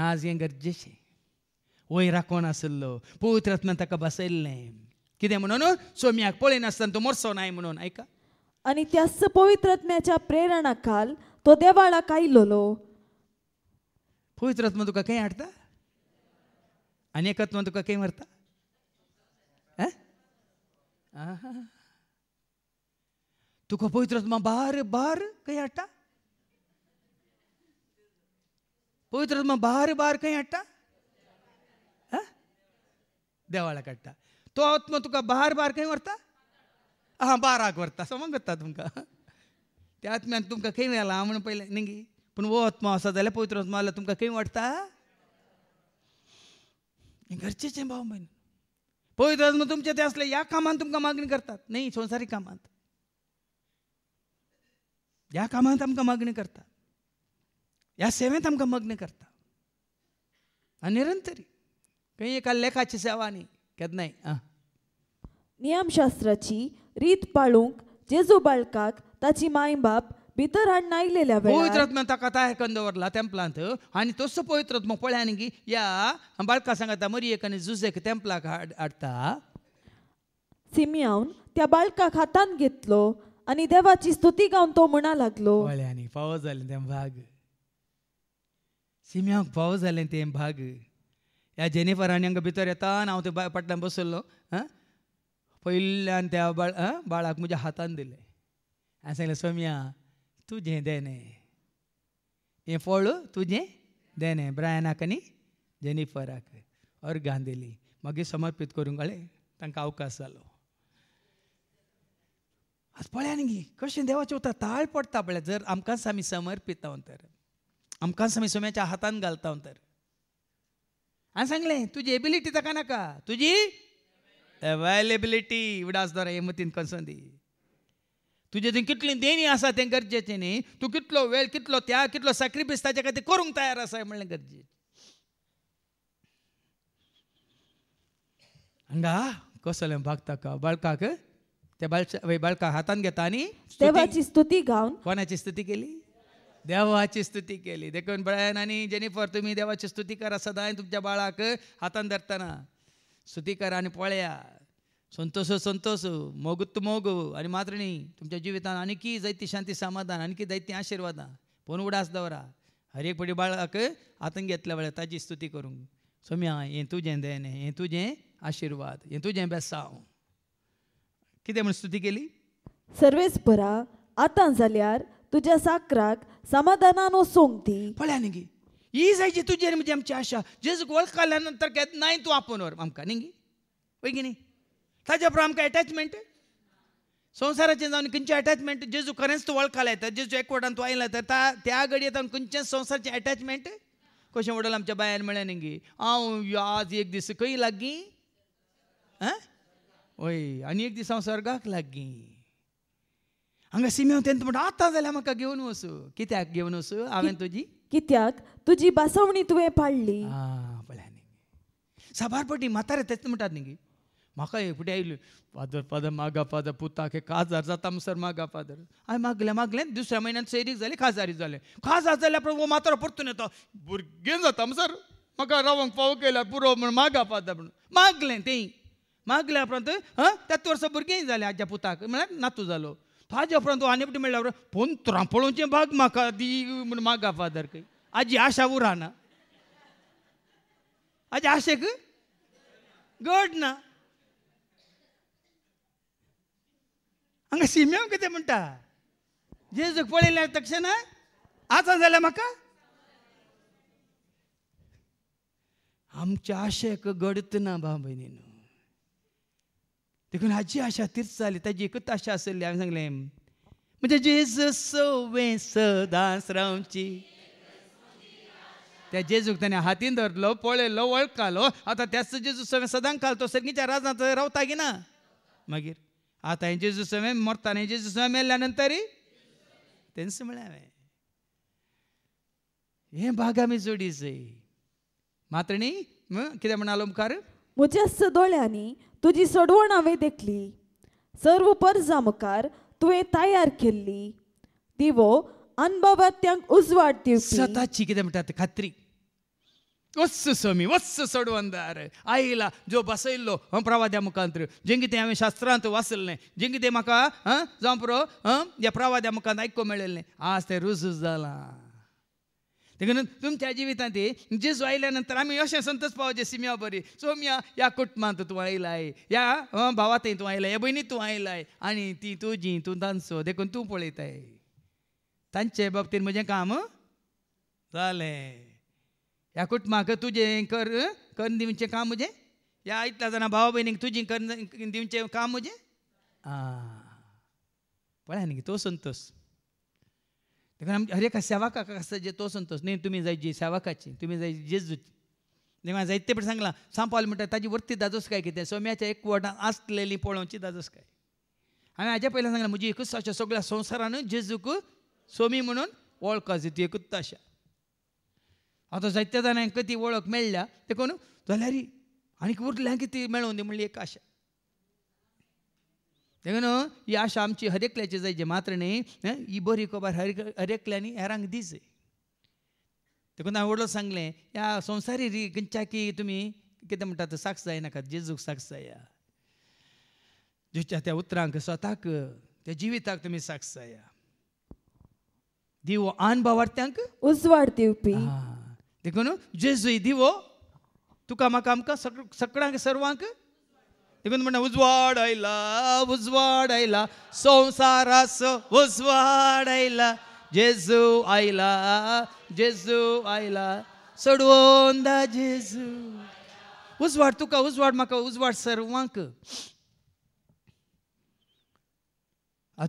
आज हें गरजेचें वय राखोन आसलो पवित्रत्म्यान ताका बसयल्लें. कितें म्हणून सोम्याक पळयनासतना तो मोरसो नाय म्हणून. आयका आनी त्याच पवित्रत्म्याच्या प्रेरणा काल तो देवाळाक आयलोलो. पवित्रत्म तुका खंय हाडटा आनी एकत्म तुका खंय व्हरता तुका पवित्र आत्मा बार बार खंय हाडटा पवित्र आत्मा बार बार खंय हाडटा देवाळाक हाडटा तो आत्मा तुका बार बार खंय व्हरता बाराक व्हरता समजता तुमकां त्या आत्म्यान तुमकां खंय व्हेला म्हणून पयलें न्ही पूण वो आत्मा आसा जाल्यार पवित्र आत्मा जाल्यार तुमकां खंय वाडटा गरजेचें भाव बहीण पवित्र आत्मा तुमचें तें असलें ह्या कामान तुमकां मागणी करतात न्ही संवसारीक कामांत ह्या कामांत आमकां मागणी करता ह्या सेवेंत आमकां मागणी करता आनी निरंतरी खंय एका लेखाची सेवा न्ही केन्नाय नियमशास्त्राची रीत पाळूंक जेजू बाळकाक ताची माय बाप भितर हाडून आयलेल्या पवित्र वेळार आत्म्यान ताका तयार करून दवरला तेंपलांत आनी तसो पवित्र आत्मा पळया न्ही या बाळका सांगता मरियेक आनी जुजेक तेंपलाक हाडटा सिमियोन त्या बाळकाक हातान घेतलो आनी देवाची स्तुती गावन तो म्हणा लागलो पळया न्ही फावो जालें तें भाग सिमियोक फावो जालें तें भाग ह्या जेनिफरान हांगा भितर येता आनी हांव ते फाटल्यान बसल्लो पयल्यान त्या बाळाक म्हज्या हातान दिलें हांवें सांगलें सोम्या तुजें देणे हें फळ तुजें देणे ब्रायनाक आनी जेनिफराक अर्गान दिली मागीर समर्पीत करूंक गाळे तांकां अवकाश जालो आज पळया न्ही कशें देवाचें उतर ताळ पडटा पळय जर आमकांच आमी समर्पीत तर आमकांच आमी सोम्याच्या हातान घालता तर हांवें सांगलें तुजी एबिलिटी ताका नाका तुजी अवेलेबिलिटी उडासदार हे मतीन कसोन दी तुजे थंय कितली देणी आसा तें गरजेचें न्ही तूं कितलो वेळ कितलो त्याग कितलो सॅक्रिफायस ताचे खातीर करूंक तयार आसा म्हणलें गरजेचें हांगा कसलें भाग ताका बाळकाक त्या बाळकाक हातान घेता आनी देवाची स्तुती गावन कोणाची स्तुती केली देवाची स्तुती केली देखून ब्रायन आनी जेनिफर तुमी देवाची स्तुती करा सदांय तुमच्या बाळाक हातान धरतना स्तुती करा आनी पळया संतोश संतोश मोगूत मोगू आनी मात्र न्ही तुमच्या जिवितान आनीकी जायती शांती समाधान आनीकी जायती आशिर्वादां पोवन उडास दवरा हर एक पटी बाळाक हातान घेतल्या वेळार ताची स्तुती करूंक सोम्या हें तुजें देणे हें तुजें आशिर्वाद हें तुजें बेसांव कितें म्हण स्तुती केली सर्वेस्परा आतां जाल्यार तुज्या साकराक समाधानान वचोंक दी पळया न्ही ही जायची तुजेर म्हणजे आमची आशा जेजूक वळखल्या नंतर केन्नाय तूं आपोवन व्हर आमकां न्ही पळय की न्ही ताच्या बरोबर आमकां एटॅचमेंट संवसाराचें जावन खंयचें एटॅचमेंट जेजू खरेंच तूं वळखलें तर जेजू एकवटान तूं आयला तर त्या घडयेंत खंयचें संवसाराचें एटॅचमेंट कशें म्हणलें आमच्या बायान म्हळें न्ही हांव आज एक दीस खंय लागीं हय आनी एक दीस हांव स्वर्गाक लागीं हांगा सिमियोन तेंत म्हणटा आतां जाल्यार म्हाका घेवन वचू कित्याक घेवन वचू हांवें तुजी कित्याक तुजी बासवणी तुवें पाळली पळया न्ही साबारपटी म्हातारे तेच म्हणटात न्ही म्हाका फुडें आयली फादर फादर मागा फादर पुताक एक 1000 जाता सर मागा फादर हांवें मागलें दुसऱ्या म्हयन्यान सैरीक जाली खाजारी जालें खाजार जाल्यार वो म्हातारो परतून येता भुरगें जाता सर म्हाका रावंक फावो केल्यार पुरो म्हण मागा फादर म्हणून मागलें तें मागल्या उपरांत 3 वर्सां भुरगें जालें हाज्या पुताक म्हळ्यार नातू जालो ताज्या उपरांत आनी एकटी म्हणल्यार पोंतरां पळोवचें भाग म्हाका दी म्हण मागा फादर खंय हाजी आशा उरना हाज्या आशेक घट ना हांगा सिमियोन कितें म्हणटा जेजूक पळयल्यार तक्षण आतां जाल्यार म्हाका आमच्या आशेक घडत ना भाव भयणीनो देखून हाजी आशा तीच जाली ताजी एकूच आशा आसली हांवें सांगलें म्हणजे जेजू सवें सदांच रावची त्या जेजूक ताणें हातीन धरलो पळयलो वळखलो आतां त्याच जेजू सवें सदांच घालतो सर्गीच्या राजांत रावता की ना मागीर आतां हें जेजू सवें मरता हें जेजू सवें मेल्ल्या नंतर तेंच म्हळें हांवें हें भाग आमी जोडी जाय मात्र न्ही कितें म्हणालो मुखार म्हज्या दोळ्यांनी तुजी सोडवण हांवें देखली सर्व पर्जां मुखार तुवें तयार केल्ली दिवो अनभवात्यांक उजवाड दिवपी स्वताची कितें म्हणटात खात्री वस्स सोमी वस्स सोडवंदार आयला जो बसयल्लो प्रवाद्या मुखांतर जें कितें हांवें शास्त्रांत वाचलें जें कितें म्हाका जावं पुरो ह्या प्रवाद्या मुखांत आयको मेळिल्लें आज तें रुजू जालां देखून तुमच्या जिवितांत जेजू आयल्या नंतर आमी अशें संतोश पावचे सिम्या बरी सोम्या ह्या कुटुंबांत तूं आयलाय, ह्या भावांतय तूं आयलाय, ह्या भयणीत तूं आयलाय आनी ती तुजी तूं तांचो देखून तूं पळयताय. तांचे बाबतींत म्हजें काम जालें. ह्या कुटुंबाक तुजें करून दिवचें काम म्हजें, ह्या इतल्या जाणां भावा भयणीक तुजी करून दिवचें काम म्हजें. पळय न्ही तो संतोष. देखून आमच्या हर एका सेवकाक आसता जे तो संतोष न्ही. तुमी जाय जी सेवकाची, तुमी जाय जेजूची. देखून जायते फावटी सांगलां सांपावले म्हणटा ताजी वर्ती दाजोस काय कितें सोम्याच्या एकवटान आसलेली पळोवची दाजोस काय. हांवें हाज्या पयलीं सांगलां म्हजी एकूच आशा सगळ्या संवसारान जेजूक सोमी म्हणून वळखाची, ती एकूच आशा. आतां जायत्या जाणांक ती वळख मेळ्ळ्या देखून जाल्यार आनीक उरल्या कितें मेळोवन दी म्हणली एक आशा. देखून ही आशा आमची हर एकल्याची जाय जे मात्र न्ही ही बरी खबर हर एकल्यांनी हेरांक दिसय. देखून हांवें व्हडलो सांगलें ह्या संवसारी खंयच्याकी तुमी कितें म्हणटात साक्ष जायनाकात, जेजूक साक्ष जाया. जेजूच्या त्या उतरांक स्वताक त्या जिविताक तुमी साक्ष जाया. दिवो आन भावार्थ्यांक उजवाड दिवपी. देखून जेजू दिवो तुका म्हाका आमकां सगळ्यांक सर्वांक देखून म्हणटा उजवाड आयला संवसारास उजवाड आयला, जेजू आयला सोडवून दा जेजू. उजवाड तुका उजवाड म्हाका उजवाड सर्वांक.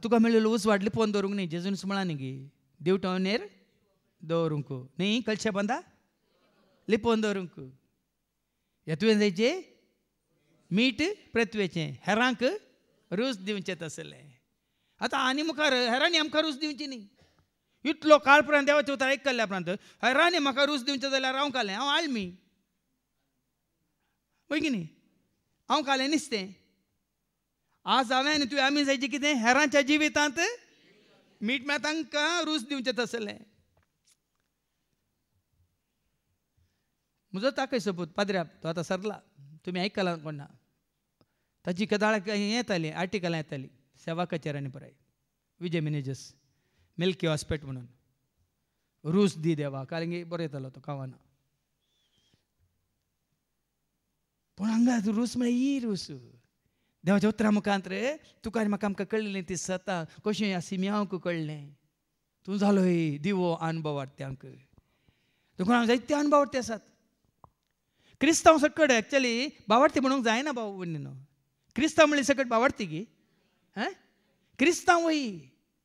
तुका मेळिल्लो उजवाड लिपोवन दवरूंक न्ही, जेजून म्हळां न्ही गे देवटवनेर दवरूंक न्ही, कळशे बांदा लिपोवन दवरूंक. ह्या तुवें जायचे मीठ पृथ्वेचें, हेरांक रूच दिवचें तसलें. आतां आनी मुखार हेरांनी आमकां रूच दिवची न्ही. इतलो काळ पर्यंत देवाचें उतर आयकल्ल्या उपरांत हेरांनी म्हाका रूच दिवचें जाल्यार हांव कालें, हांव आळमी पळय की न्ही. हांव कालें नुस्तें. आज हांवें आनी तुवें आमी जायचें कितें हेरांच्या जिवितांत मीठ म्हळ्यार तांकां रूच दिवचें तसलें. म्हजो ताकय सोपूत पाद्र्या तो आतां सरला, तुमी आयकलां कोण ना. ताची कदाळ येताली आर्टिकलां येताली सेवाकाचेर आनी पुराय विजय मिनेजस मिल्की हॉस्पिटल म्हणून रूच दी देवा कारण बरो येतालो तो गांवांना. पूण हांगा रूच म्हळ्यार ही रूच देवाच्या उतरा मुखांत रे तुका आनी म्हाका आमकां कळिल्लें ती सता कशें ह्या सिम्यांक कळ्ळें. तूं जालोय दिवो अनुभवार्थ्यांक. देखून हांव जायते अनुभवार्थी आसात. क्रिस्तांव सकट एक्चुअली भावार्थी म्हणूंक जायना भाव भयणीनो. क्रिस्तांव म्हणले सकट भावार्थी गे क्रिस्तांवय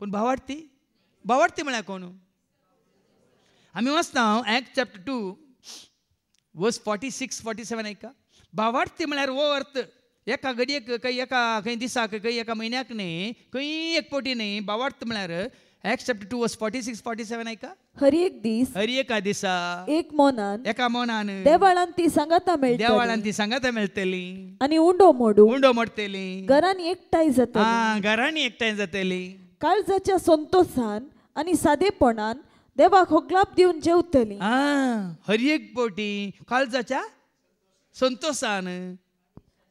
पूण भावार्थी म्हळ्यार कोण. आमी वाचता एक्ट चॅप्टर 2 वर्स 46-47 ऐका. भावार्थी म्हळ्यार हो अर्थ एका घडयेक खंय दिसाक खंय एका म्हयन्याक न्ही खंय एक पोटी न्ही. भावार्थ म्हळ्यार एक्ट चॅप्टर 2 वर्स 46-47 ऐका. हर एका दिसा एका मोनान देवाळान ती सांगाता मेळटली आनी उंडो मोडटली. घरांनी एकठांय जातली. काळजाच्या संतोषान आनी सादेपणान देवाक होगलाप दिवन जेवतली. हर एक पोटी काळजाच्या संतोषान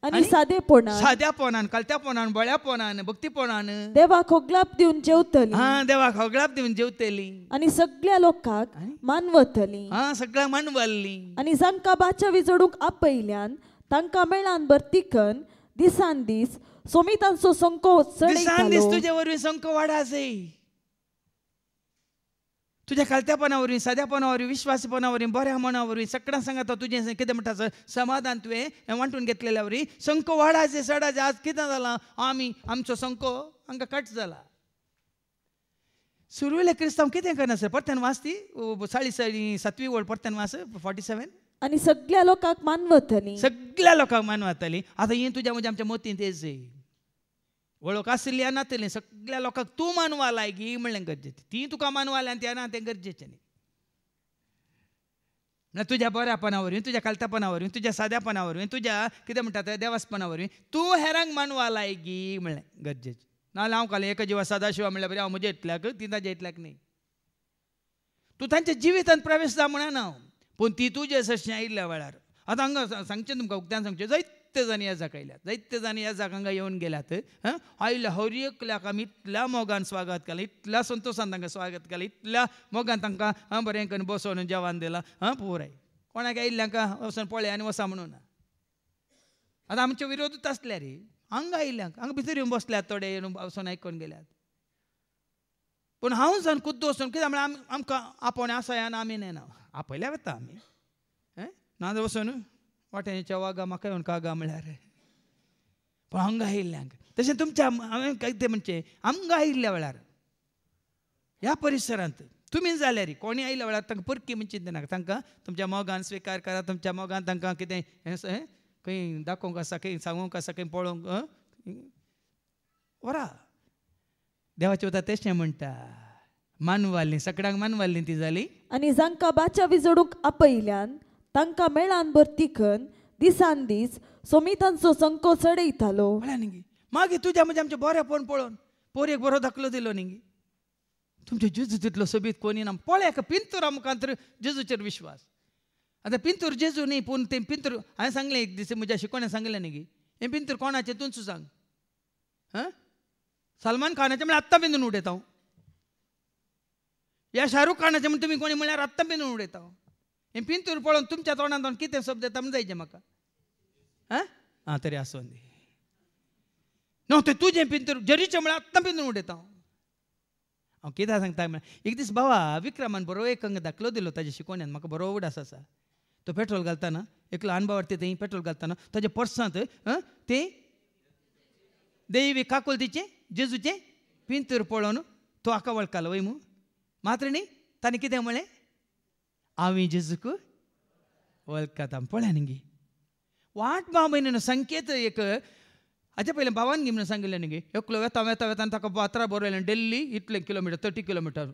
आनी साद्यापणान कलत्यापणान बळ्यापणान भक्तीपणान देवाक होगलाप दिवन जेवतली. देवाक होगलाप दिवन जेवतली आनी सगळ्या लोकांक मानवतली. सगळ्यांक मानवल्ली. आनी जांकां बाच्या विजोडूंक आपयल्यान तांकां मेळान बर्तिकन दिसान दीस सोमितांचो संको चडयतालो. तुजे वरवीं संको वाडा जाय. तुज्या कलत्यापणा वरवीं साद्यापणा वरवीं विश्वासीपणा वरवीं बऱ्या मना वरवीं सगळ्यांक सांगात तुजें कितें म्हणटा समाधान तुवें वांटून घेतलेल्या वरवीं संको वाडाचे सडाचे. आज कितें जालां आमचो संको हांकां कट जाला. सुरवेले क्रिस्तांव कितें करनासर परत्यान वाचती 7वी वळ परत्यान वाच 47. आनी सगळ्या लोकांक मानवतली. आतां ही तुज्या म्हज्या आमच्या मोतीन तेच वळख आसली नातली सगळ्या लोकांक तूं मानवा लायकी म्हणलें गरजेचें. ती तुका मानवाल्या तें ना तें गरजेचें न्ही. म्हणल्यार तुज्या बऱ्यापणा वरवीं तुज्या कलतापणा वरवीं तुज्या साद्यापणा वरवीं तुज्या कितें म्हणटा तें देवासपणा वरवीं तूं हेरांक मानवा लायकी म्हणलें गरजेचें. नाजाल्यार हांव कालें एका जिवा सदाशिवा म्हणल्यार बरें हांव म्हज्या इतल्याक ती ताज्या इतल्याक न्ही. तूं तांच्या जिवितांत प्रवेश जा म्हणना पूण ती तुजे सशें आयिल्ल्या वेळार. आतां हांगा सांगचें तुमकां उक्त्यान सांगचें जायते जाणी येजाक आयल्यात, जायते जाणी येजाक हांगा येवन गेल्यात. आयल्या हर एकल्याक आमी इतल्या मोगान स्वागत केलें, इतल्या संतोशान तांकां स्वागत केलें, इतल्या मोगान तांकां बरें करून बसोवन जेवण दिलां. पुराय कोणाक आयिल्ल्यांक वचून पळय आनी वसा म्हणून. आतां आमचे विरोधूच आसले रे, हांगा आयिल्ल्यांक हांगा भितर येवन बसल्यात, थोडे येवन वचून आयकून गेल्यात. पूण हांव जावन खुद्द वचून कित्याक म्हळ्यार आमकां आपोवणें आसाय आनी आमी न्हय आपयल्या वता आमी ना वचून वाटेच्या वागा म्हाका येवन कागा म्हळ्यार. पूण हांगा आयिल्ल्यांक तशें तुमच्या हांवें कितें म्हणचें आमकां आयिल्ल्या वेळार ह्या परिसरांत तुमी जाल्यार कोणी आयिल्ल्या वेळार तांकां परकी म्हणची नाका, तांकां तुमच्या मोगान स्विकार करा. तुमच्या मोगान तांकां कितें खंय दाखोवंक आसा, खंय सांगूंक आसा, खंय पळोवंक वरा. देवाची उतर तेशें म्हणटा, मानवाल्ली सगळ्यांक मानवाल्ली ती जाली. आनी जांकां बाच्या विजोडूंक आपयल्यान तांकां मेळान भर तिखन दिसान दीस सोमितांचो संको चडयतालो. म्हळ्यार न्ही मागीर तुज्या म्हणजे आमचें बरेंपण पळोवन पोरयेक बरो दाखलो दिलो न्ही. तुमचे जेजू तितलो सोबीत कोणी ना. पळय पिंतूर आमकां तर जेजूचेर विश्वास. आतां पिंतूर जेजू न्ही पूण तें पिंतूर हांवें सांगलें एक दीस म्हज्या शिकोण्यान सांगलें न्ही हें पिंतूर कोणाचें तूंच सांग. सलमान खानाचें म्हळ्यार आत्तां बिंदून उडयता हांव. ह्या शाहरुख खानाचें म्हण तुमी कोणी म्हळ्यार आत्तां बिंदून उडयता हांव. हें पिंतूर पळोवन तुमच्या तोंडांत कितें शब्द येता म्हण जायचें म्हाका. तरी आसूं दी न्हू तें तुजें पिंतूर जरीचें म्हळ्यार आत्तां बिंदून उडयता हांव कित्याक सांगता म्हळ्यार एक दीस बाबा विक्रमान बरो एक दाखलो दिलो ताच्या शिकोण्यान म्हाका बरो उडास आसा. तो पेट्रोल घालतना एक ल्हान बावार्थी थंय पेट्रोल घालतना ताच्या पर्सांत तें दैवी काकुलतीचें जेजूचें पिंतूर पळोवन तो हाका वळखलो वय मू मात्र न्ही ताणें कितें म्हळें हांवें जेजूक वळखता. पळय न्ही वाट बाबयन संकेत एक हाचे पयलें बाबान गी म्हणून सांगिल्लें न्ही एकलो वेता वेता वेता ताका पात्रां बरयलें दिल्ली इतलें किलोमिटर 30 किलोमिटर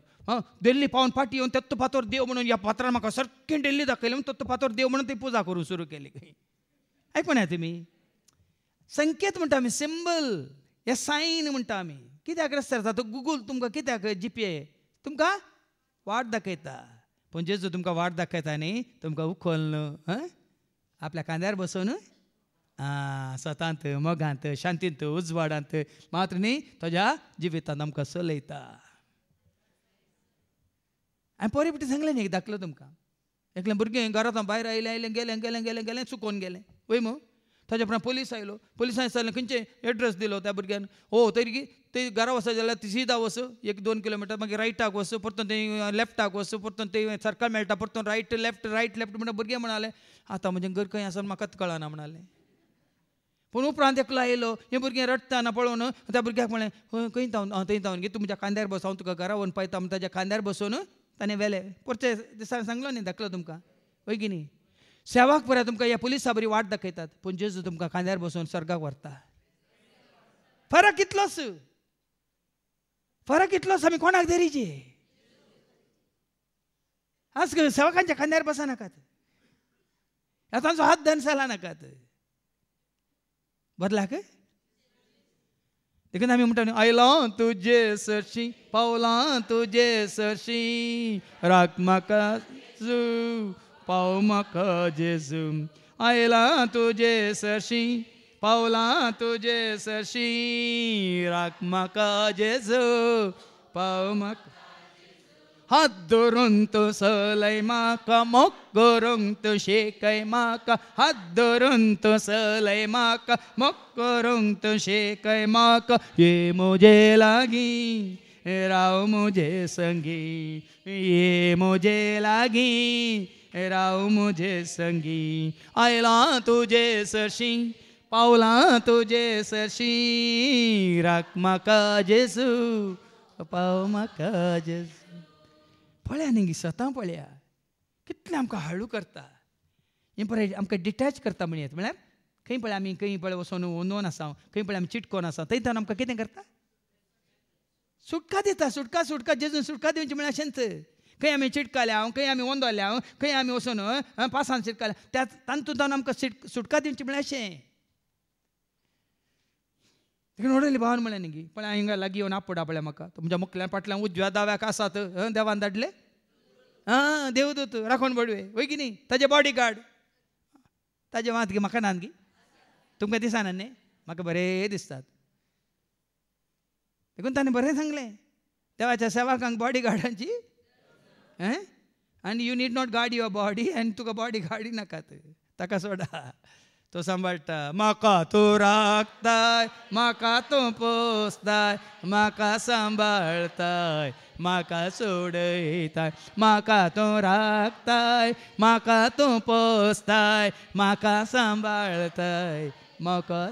दिल्ली पावन फाटी येवन तेत्तो फातर देव म्हणून ह्या फातरान म्हाका सारकें दिल्ली दाखयलें म्हणून तेत्तो फातर देव म्हणून ती पुजा करूंक सुरू केली. आयकून येता तुमी संकेत म्हणटा आमी सिंबल हे सायन म्हणटा आमी. कित्याक रस्त्यार जाता गुगल तुमकां कित्याक जीपे तुमकां वाट दाखयता. पूण जेजू तुमकां वाट दाखयता न्ही तुमकां उखल न्हू आपल्या कांद्यार बसून स्वतांत मोगांत शांतींत उजवाडांत मात्र न्ही ताज्या जिवितांत आमकां चलयता. हांवें पोरे पिटी सांगलें न्ही दाखलो तुमकां एकलें भुरगें घरांत भायर आयलें आयलें गेलें गेलें गेलें गेलें चुकोवन गेलें वय मू. ताच्या उपरांत पुलीस आयलो. पुलिसांनी सांगलें खंयचे एड्रेस दिलो त्या भुरग्यान. तरी ते घरा वच जाल्यार ती सीदा वच 1-2 किलोमिटर मागीर रायटाक वच परतून ते लेफ्टाक वच परतून ते सर्कल मेळटा परतून रायट लेफ्ट म्हणटा भुरगें म्हणालें आतां म्हजें घर खंय आसा म्हाकाच कळना म्हणालें. पूण उपरांत एकलो आयलो हें भुरगें रडटाना पळोवन त्या भुरग्याक म्हळें खंय थंय थावन गे तुमच्या कांद्यार बस हांव तुका घरा व्हरून पायता म्हण ताच्या कांद्यार बसून ताणें व्हेलें. परते दिसा सांगलो न्ही दाखलो तुमकां वय की न्ही. सेवाक पळय तुमकां ह्या पुलिसा बरी वाट दाखयतात पूण जेजू तुमकां कांद्यार बसून स्वर्गाक व्हरता. फरक इतलोच आमी कोणाक धरीचे आज सेवकांच्या कांद्यार बसा नाकात तांचो हात धन साला नाकात बदलाक. देखून आमी म्हणटा आयलां तुजे सरशी पावलां तुजे सरशी राख म्हाका पाव म्हाका जेजू आयलां तुजे सरशी पावलां तुजे सरशी राख म्हाका जेजू पाव म्हाका. हात धरून तू चलय म्हाका मोग करूंक तू शेकय म्हाका हात धरून तू चलय म्हाका मोग करूंक तू शेकय म्हाका. ये म्हजे लागीं राव म्हजे संगी ये म्हजे लागीं राव म्हजे संगी आयलां तुजे सरशी पावलां तुजे सरशी राख म्हाका जेजू पाव म्हाका जेजू. पळया न्ही स्वता पळया कितलें आमकां हळू करता. हें पळय आमकां डिटॅच करता म्हणयात म्हळ्यार खंय पळय आमी खंय पळय वचोन उनोवन आसा खंय पळय आमी चिटकोन आसा थंयच्यान आमकां कितें करता सुटका दिता. सुटका जेजून सुटका दिवची म्हळ्यार अशेंच खंय आमी चिटकाल्या हांव खंय आमी वंदोल्या हांव खंय आमी वचोन पासान चिटकाल्या त्या तांतूंतल्यान आमकां सुटका दिवची म्हळ्यार अशें. देखून उडयली भावान म्हळें न्ही पळय हिंगा लागीं येवन आपडा पळय म्हाका तुमच्या मुखल्या फाटल्यान उजव्या दाव्याक आसात देवान धाडले देवदूत राखण बडवे वय की न्ही ताजे बॉडी गार्ड ताजे मात गे म्हाका नान गे तुमकां दिसना न्ही म्हाका बरें दिसतात देखून ताणें बरें सांगलें देवाच्या सेवाकांक बॉडी गार्डांची आनी you need not guard your body आनी तुका बॉडी गार्डी नाकात ताका सोडा तो सांबाळटा म्हाका तूं राखताय म्हाका तूं पोसताय म्हाका सांबाळताय म्हाका सोडयताय म्हाका तूं राखताय म्हाका तूं पोसताय म्हाका सांबाळताय म्हाका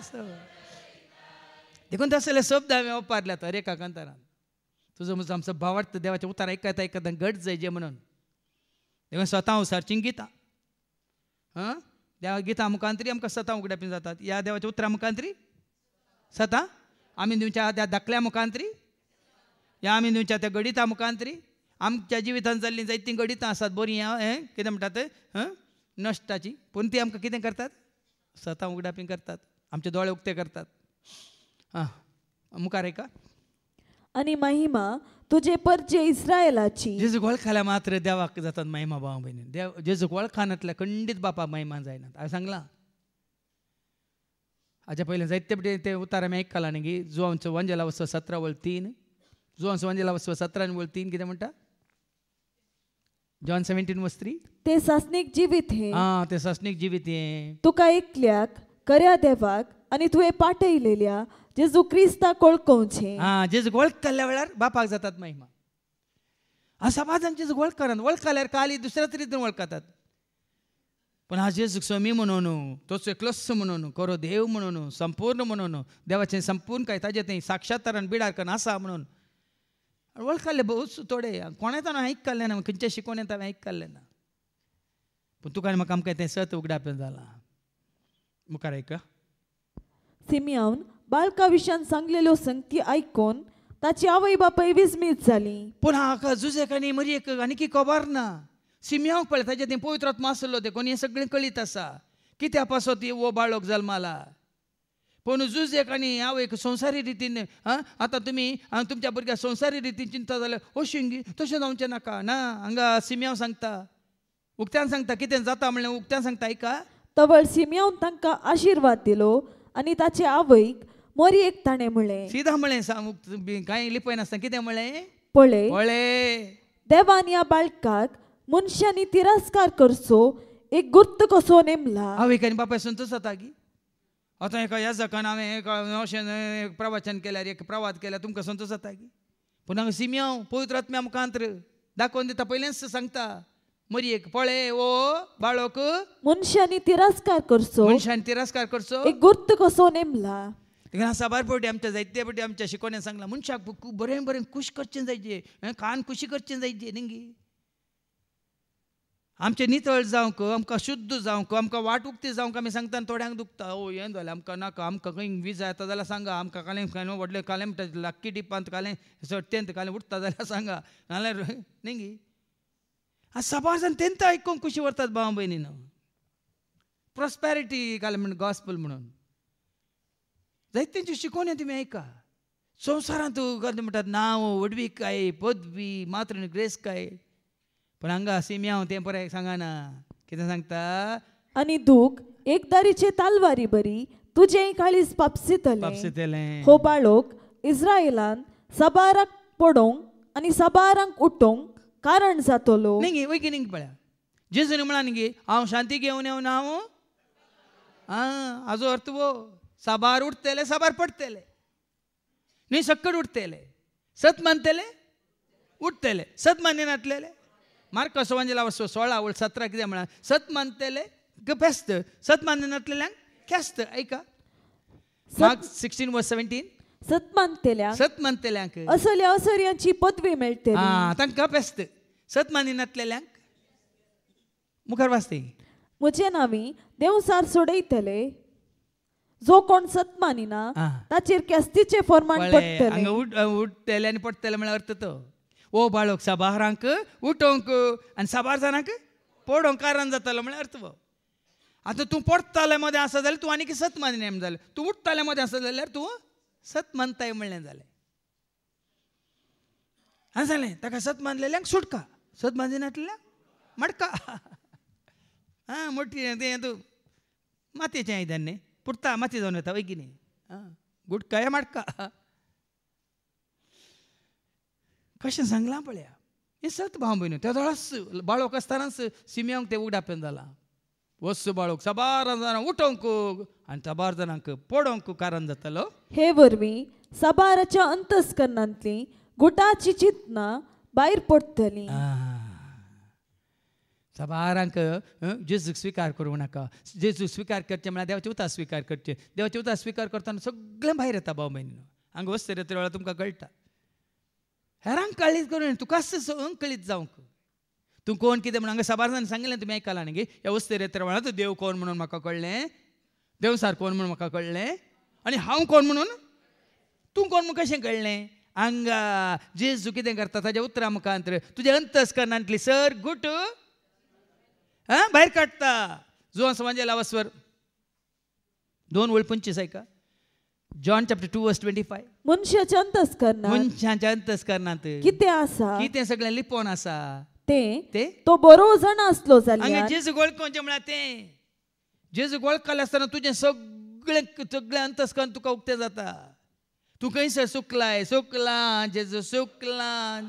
देखून तसले शब्द हांवें वापरल्यात हर एका कांतारान तुजो म्हजो आमचो भावार्थ देवाचें उतार आयकता आयकता घट जायचें म्हणून देखून स्वता उसारचीं गितां देवा गितां मुखांतरी आमकां सतां उगड्यापी जातात ह्या देवाच्या उतरां मुखांतरी सतां आमी दिवच्या त्या धाकल्या मुखांतरी या आमी दिवच्या त्या गणिता मुखांतरी आमच्या जिवितांत जाल्लीं जायतीं गणितां आसात बरीं हें कितें म्हणटात नश्टाची पूण ती आमकां कितें करतात सतां उगड्यापी करतात आमचे दोळे उक्ते करतात मुखार एका आणि महिमा तुजे परजे इस्रायलाची जेजूक वळखल्या मात्र देवाक जातात महिमा भाव भयणी देव जेजूक वळखानातल्या खंडीत बापाक महिमा जायनात हांवें सांगलां हाच्या पयलें जायते पटी ते उतार आमी आयकलां न्ही की जुवांचो वंजला वचो 17:3 जुवांचो वंजला वचो 17:3 कितें म्हणटा जॉन 17:3 ते सासनीक जिवीत हे ते सासनीक जिवीत हें तुका एकल्याक खऱ्या देवाक आनी तुवें पाठयलेल्या जेजू क्रिस्ताक वळखोवचें जेजूक वळखल्या वेळार बापाक जातात महिमा असा माझान जेजूक वळखनात वळखल्यार काली दुसऱ्या तरेन वळखतात पण हा जेजूक स्वामी म्हणून तोच एकलोच म्हणून खरो देव म्हणून संपूर्ण म्हणून देवाचें संपूर्ण काय ताजें तें साक्षात्कारान बिडार करून आसा म्हणून वळखले बहुत थोडे कोणें हांवें आयकल्लें ना खंयच्या शिकोवण्यात हांवें आयकल्लें ना पूण तुका म्हाका आमकां तें सत उगडापें जालां मुखार आयका सिमियोन बाळका विशयान सांगलेल्यो संगती आयकून ताची आवय बापाय विस्मीत जाली पूण हाका जुजेक आनी मरयेक आनीक खबर ना सिमियोंक पळय ताजें तें पवित्र आत्मा आसलो देखून हें सगळें कळीत आसा कित्या पासत वो बाळक जल्माला पूण जुजेक आनी आवयक संवसारी रितीन आतां तुमी तुमच्या भुरग्याक संवसारी रितीन चिंता जाल्यार अशीं तशें जावचें नाका ना हांगा सिमियोन सांगता उक्त्यान सांगता कितें जाता म्हणलें उक्त्यान सांगता आयका तवळ सिमियोन तांकां आशिर्वाद दिलो आनी ताचे आवयक मरयेक ताणें म्हणलें सीधा म्हणलें कांय लिपयनासतना कितें म्हणलें पळय देवान ह्या बाळकाक मनशांनी तिरस्कार करचो एक गुर्त कसो नेमला आवयक आनी बापाय संतोश जाता की आतां एका ह्या जकान हांवें अशें प्रवचन केल्यार एक प्रवाद केल्यार तुमकां संतोश जाता की पूण हांगा सिमियोन पवित्र आत्म्या मुखांतर दाखोवन दिता पयलेंच सांगता मरयेक पळय ओ बाळक मनशांनी तिरस्कार करचो एक गुर्त कसो नेमला साबार फावटी आमच्या जायते फावटी आमच्या शिकोवण्यान सांगलां मनशाक बरें बरें खूश करचें जायचें कान खुशी करचें जायचें न्ही आमचें नितळ जावंक आमकां शुद्ध जावंक आमकां वाट उक्ती जावंक आमी सांगता थोड्यांक दुखता ओ हें जालें आमकां नाका आमकां खंय वीज येता जाल्यार सांगा आमकां कालें खंय व्हडलें कालें म्हणटा लाक्की टिपांत कालें सट्टेंत कालें उठता जाल्यार सांगा नाल्यार न्ही साबार जाण तेंत आयकूंक खुशी व्हरतात भाव भयणीन प्रॉस्पॅरिटी कालें म्हण गॉस्पल म्हणून जायत्यांची शिकोवण्यो तुमी आयका संवसारांत म्हणटात नांव वडवीकाय पदवी मात्र ग्रेस काय पण हांगा सिमियोन तें पळय सांगना कितें सांगता आनी दूख एकदारीचे तालवारी बरी तुजें काळीज पापसितलें हो बाळक इस्रायेलान साबाराक पडोवंक आनी साबारांक उठोवंक कारण जातलो न्ही वय की न्ही पळया जेजून म्हणा न्ही हांव शांती घेवन येवन हांव हाजो अर्थ वो साबार उठतेले साबार पडटले न्ही सक्कड उठतेले सत मानतेले उठतेले सत मान्य नातलेले मार्क वंजला 16:17 कितें म्हणा सत मानतेले फेस्त सत मान्य नातलेल्यांक खेस्त ऐका मार्क 16:17 सत मानतेल्यांक असल्या असर्यांची पदवी मेळटली तांकां फेस्त सत मान्य नातलेल्यांक मुखार वाचते म्हजे नांवी देवसार सोडयतले जो कोण सत मानिना ताचेर केस्तीचे फर्माण पडटले उठतले आनी पडटले म्हळ्यार अर्थ तो ओ बाळक साबारांक उठोवंक आनी साबार जाणांक पडोवंक कारण जातालो म्हळ्यार अर्थ आतां तूं पडटाले मदें आसा जाल्यार तूं आनीक सत मानिना जालें तूं उठटाले मदें आसा जाल्यार तूं सत मानताय म्हणलें जालें आनी जालें ताका सत मानलेल्यांक सुटका सत मानिनातल्यांक मडका मोठी तें मातयेचें आयदन न्ही पुट्टा माती जावन येता वय की न्ही गुटका माडका कशें सांगलां पळया हें सत भाव भयण त्या वेळास बाळोक आसतनाच सिम्यांक ते उगडापेन जाला वस्स बाळोक साबार जाणां उठोवंक आनी साबार जाणांक पडोवंक कारण जातालो हे वरवीं साबाराच्या अंतस्करणांतली गुटाची चिंतना भायर पडटली साबारांक जेजूक स्विकार करूंक नाका जेजू स्विकार करचे म्हळ्यार देवाचे उतार स्विकार करचे देवाचे उतार स्विकार करतना सगळें भायर येता भाव भयणीनो हांगा वस्त येता वेळार तुमकां कळटा हेरांक कळीत करून तुका कळीत जावंक तूं कोण कितें म्हणून हांगा साबार जाण सांगिल्लें तुमी आयकलां न्ही ह्या वस्तेर येता वेळार देव कोण म्हणून म्हाका कळ्ळें देव सार कोण म्हणून म्हाका कळ्ळें आनी हांव कोण म्हणून तूं कोण म्हणून कशें कळ्ळें हांगा जेजू कितें करता ताच्या उतरा मुखांतर तुज्या अंतस्करणांतली सर गुट भायर काडटा जो समाजे लावास्वर 2:25 ऐका जॉन चॅप्टर 2:25 मनशाच्या अंतस्करणांत मनशाच्या अंतस्करणांत कितें आसा कितें सगळें लिपोवन आसा ते तो बरो जाण आसलो हांगा जाल्यार जेजू वळखोवचें म्हळ्यार तें जेजू वळखले आसतना तुजें सगळें अंतस्करण तुका उक्तें जाता तूं खंयसर सुकला जेजू सुकला